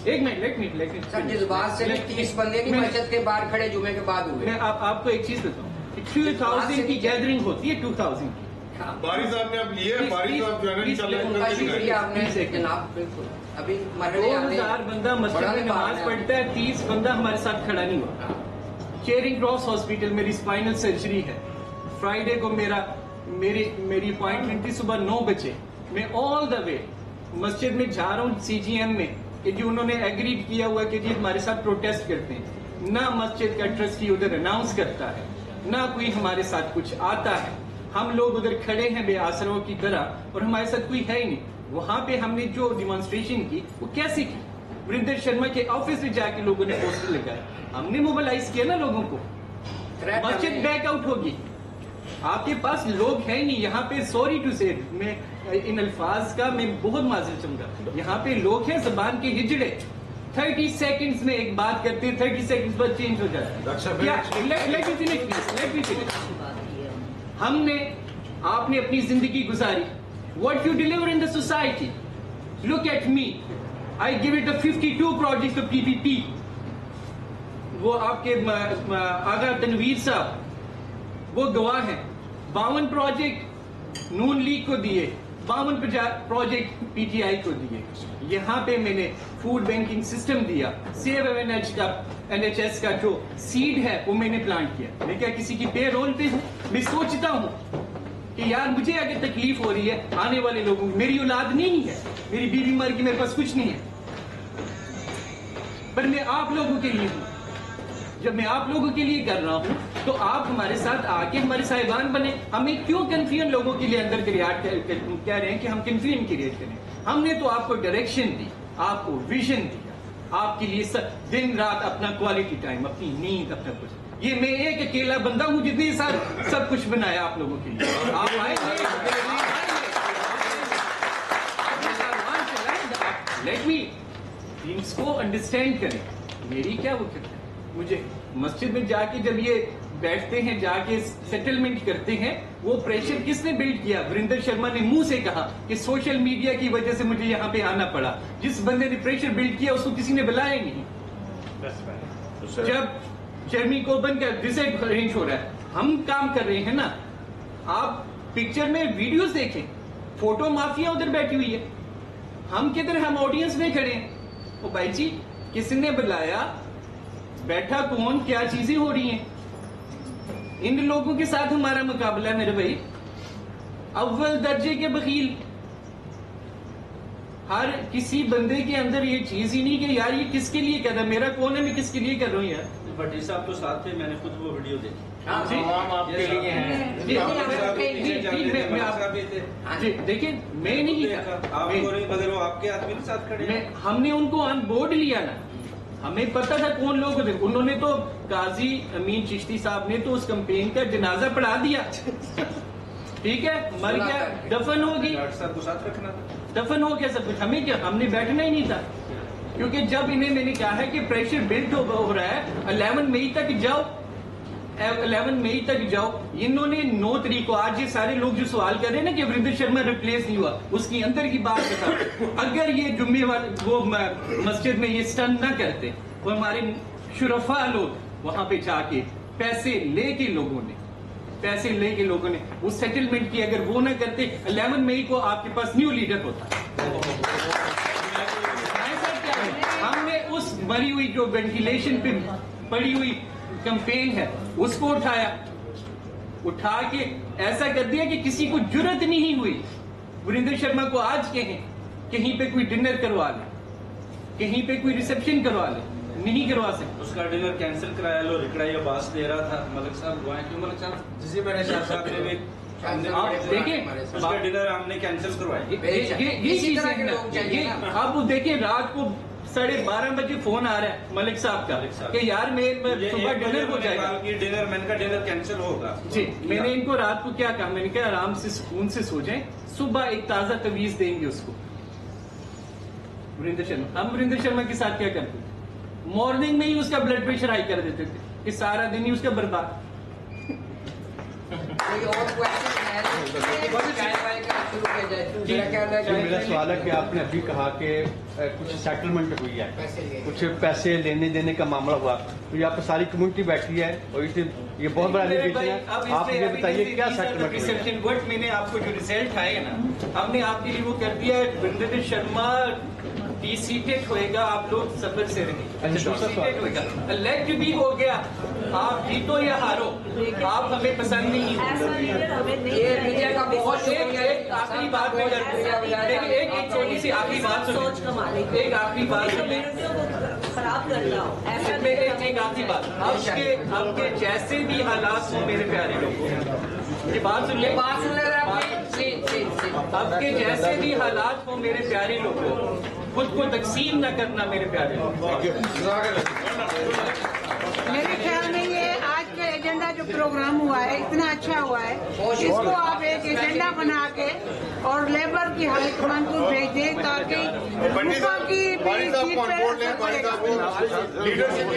ایک منٹ سر, جذبات سے 30 بندے نہیں مسجد کے باہر کھڑے جمعے کے بعد ہوئے. میں آپ کو ایک چیز بتاؤں, 2000 کی گیدرنگ ہوتی ہے, 2000 کی. باری صاحب نے اب لیے, باری صاحب جو ہے نا شکریہ آپ نے جناب. بالکل ابھی 2000 بندہ مسجد میں نماز پڑھتا ہے, 30 بندہ ہمارے ساتھ کھڑا نہیں ہوتا. چیرنگ کراس ہاسپٹل میری اسپائنل سرجری ہے, فرائیڈے کو میری اپوائنٹمنٹ تھی صبح 9 بجے. میں آل دا وے مسجد میں جا رہا ہوں سی جی ایم میں, کہ جی انہوں نے ایگریڈ کیا ہوا کہ جی ہمارے ساتھ پروٹیسٹ کرتے ہیں. نہ مسجد کا ٹرسٹی ادھر اناؤنس کرتا ہے, نہ کوئی ہمارے ساتھ کچھ آتا ہے. ہم لوگ ادھر کھڑے ہیں بے آسروں کی طرح, اور ہمارے ساتھ کوئی ہے ہی نہیں. وہاں پہ ہم نے جو ڈیمانسٹریشن کی وہ کیسے کی؟ وریندر شرما کے آفس میں جا کے لوگوں نے پوسٹر لگائے, ہم نے موبلائز کیا نا لوگوں کو. مسجد بیک آؤٹ ہوگی, آپ کے پاس لوگ ہیں نہیں یہاں پہ. سوری ٹو سے, میں ان الفاظ کا میں بہت معذرت چاہوں گا. یہاں پہ لوگ ہیں زبان کے ہجڑے, 30 سیکنڈز میں ایک بات کرتے ہیں, 30 سیکنڈز بعد چینج ہو جاتا ہے. ہم نے, آپ نے اپنی زندگی گزاری. What you deliver in the society? Look at me. I give it the 52 projects of PPP. وہ آپ کے آغا تنویر صاحب وہ گواہ ہیں. 52 پروجیکٹ نون لیگ کو دیے, 52 پروجیکٹ پی ٹی آئی کو دیے. یہاں پہ میں نے فوڈ بینکنگ سسٹم دیا, سیو این ایچ ایس کا جو سیڈ ہے وہ میں نے پلانٹ کیا. میں کیا کسی کی پے رول پہ ہوں؟ میں سوچتا ہوں کہ یار مجھے اگر تکلیف ہو رہی ہے آنے والے لوگوں کو, میری اولاد نہیں ہے, میری بیوی مر گئی, میرے پاس کچھ نہیں ہے, پر میں آپ لوگوں کے لیے ہوں. جب میں آپ لوگوں کے لیے کر رہا ہوں تو آپ ہمارے ساتھ آ کے ہمارے صاحبان بنے. ہمیں کیوں کنفیوژن لوگوں کے لیے اندر کریٹ کہہ رہے ہیں کہ ہم کنفیوژن کریٹ کریں؟ ہم نے تو آپ کو ڈائریکشن دی, آپ کو ویژن دیا, آپ کے لیے دن رات اپنا کوالٹی ٹائم, اپنی نیند, اپنا کچھ. یہ میں ایک اکیلا بندہ ہوں جتنے ساتھ سب کچھ بنایا آپ لوگوں کے لیے. آپ آئے لیٹ می تھنگس کو انڈرسٹینڈ کریں. میری کیا وہ کرتے ہیں, مجھے مسجد میں جا کے جب یہ بیٹھتے ہیں, جا کے سیٹلمنٹ کرتے ہیں, وہ پریشر کس نے بلڈ کیا؟ وریندر شرما نے منہ سے کہا کہ سوشل میڈیا کی وجہ سے مجھے یہاں پہ آنا پڑا. جس بندے نے پریشر بلڈ کیا اس کو کسی نے بلایا ہی نہیں. جب چیئرمین کوبن کا وزٹ ارینج ہو رہا ہے, ہم کام کر رہے ہیں نا, آپ پکچر میں ویڈیوز دیکھیں, فوٹو مافیا ادھر بیٹھی ہوئی ہے, ہم کدھر, ہم آڈینس میں کھڑے ہیں. او بھائی جی کس نے بلایا, بیٹھا کون, کیا چیزیں ہو رہی ہیں؟ ان لوگوں کے ساتھ ہمارا مقابلہ ہے میرے بھائی. اول درجے کے بخیل ہر کسی بندے کے اندر یہ چیز ہی نہیں کہ یار یہ کس کے لیے کر رہا ہے, میرا کون ہے, میں کس کے لیے کر رہا ہوں یار. بھٹی صاحب تو ساتھ تھے, میں نے خود وہ ویڈیو دیکھی. جی دیکھیں میں نہیں کیا, آپ کو نہیں مگر وہ آپ کے آدمی کے ساتھ کھڑے ہیں. ہم نے ان کو آن بورڈ لیا نا, ہمیں پتا تھا کون لوگ تھے. انہوں نے تو قاضی امین چشتی صاحب نے تو اس کمپین کا جنازہ پڑھا دیا, ٹھیک ہے, مر گیا, دفن ہو گئی, ڈاکٹر صاحب کو ساتھ رکھنا تھا, دفن ہو گیا سب کچھ. ہمیں کیا, ہم نے بیٹھنا ہی نہیں تھا, کیونکہ جب انہیں میں نے کہا ہے کہ پریشر بلڈ ہو رہا ہے, 11 مئی تک جاؤ, 11 مئی تک جاؤ. انہوں نے 9 تاریخ کو, آج یہ سارے لوگ جو سوال کر رہے ہیں نا کہ وریندر شرما ریپلیس نہیں ہوا, اس کی اندر کی بات بتا, اگر یہ جمعے والے وہ مسجد میں یہ سٹن نہ کرتے, وہ ہمارے شرفاء لوگ وہاں پہ جا کے پیسے لے کے لوگوں نے وہ سیٹلمنٹ کی, اگر وہ نہ کرتے 11 مئی کو آپ کے پاس نیو لیڈر ہوتا. ہم نے اس مری ہوئی جو وینٹیلیشن پہ پڑی ہوئی کمپین ہے اس کو اٹھا کے ایسا کر دیا کہ کسی کو جرت نہیں ہوئی وریندر شرما کو آج کہیں پہ کوئی ڈنر کروا لے, کہیں پہ کوئی ریسپشن کروا لے, نہیں کروا سکتے. اس کا ڈنر کینسل کرایا لو, رکڑائی عباس دے رہا تھا, ملک صاحب دعائیں کیوں ملک صاحب, جسے میں نے شاہ صاحب نے بھی دیکھیں اس کا ڈنر ہم نے کینسل کروایا. یہ چیزیں آپ دیکھیں, رات کو 12:30 بجے فون آ رہا ہے ملک صاحب کا کہ یار میں صبح ڈنر ہو جائے گا, ڈنر میں نے کہا ڈنر کینسل ہوگا. جی میں نے ان کو رات کو کیا کہا, میں نے کہا آرام سے سکون سے سو جائیں, صبح ایک تازہ تویز دیں گے اس کو. وریندر شرما, ہم وریندر شرما کے ساتھ کیا کرتے تھے, مارننگ میں ہی اس کا بلڈ پریشر ہائی کر دیتے تھے کہ سارا دن ہی اس کا برباد. میرا سوال ہے کہ آپ نے ابھی کہا کہ کچھ سیٹلمنٹ ہوئی ہے, کچھ پیسے لینے دینے کا معاملہ ہوا, تو یہاں پہ ساری کمیونٹی بیٹھی ہے اور یہ بہت بڑا ایلیگیشن ہے. آپ مجھے بتائیے کیا سیٹلمنٹ ہوئی. میں نے آپ کو جو ریزلٹ آئے نا, ہم نے آپ کے لیے وہ کر دیا ہے, وریندر شرما ڈی سیٹڈ ہوئے گا, آپ لوگ سفر سے رہیں, ہوئے گا, الیکٹ بھی ہو گیا, آپ جیتو یا ہارو, آپ ہمیں پسند نہیں. آخری بات ایک چھوٹی سی آخری بات سنیں, ایک آخری بات سنیں, ایک آخری بات, آپ کے جیسے بھی حالات ہوں میرے پیارے لوگوں, یہ بات سن لیں, آپ کے جیسے بھی حالات ہوں میرے پیارے لوگوں, خود کو تقسیم نہ کرنا میرے پیارے لوگ. میرے خیال میں یہ آج کا ایجنڈا جو پروگرام ہوا ہے اتنا اچھا ہوا ہے, اس کو آپ ایک ایجنڈا بنا کے اور لیبر کی ہائی کمان کو بھیج دیں تاکہ لیڈرشپ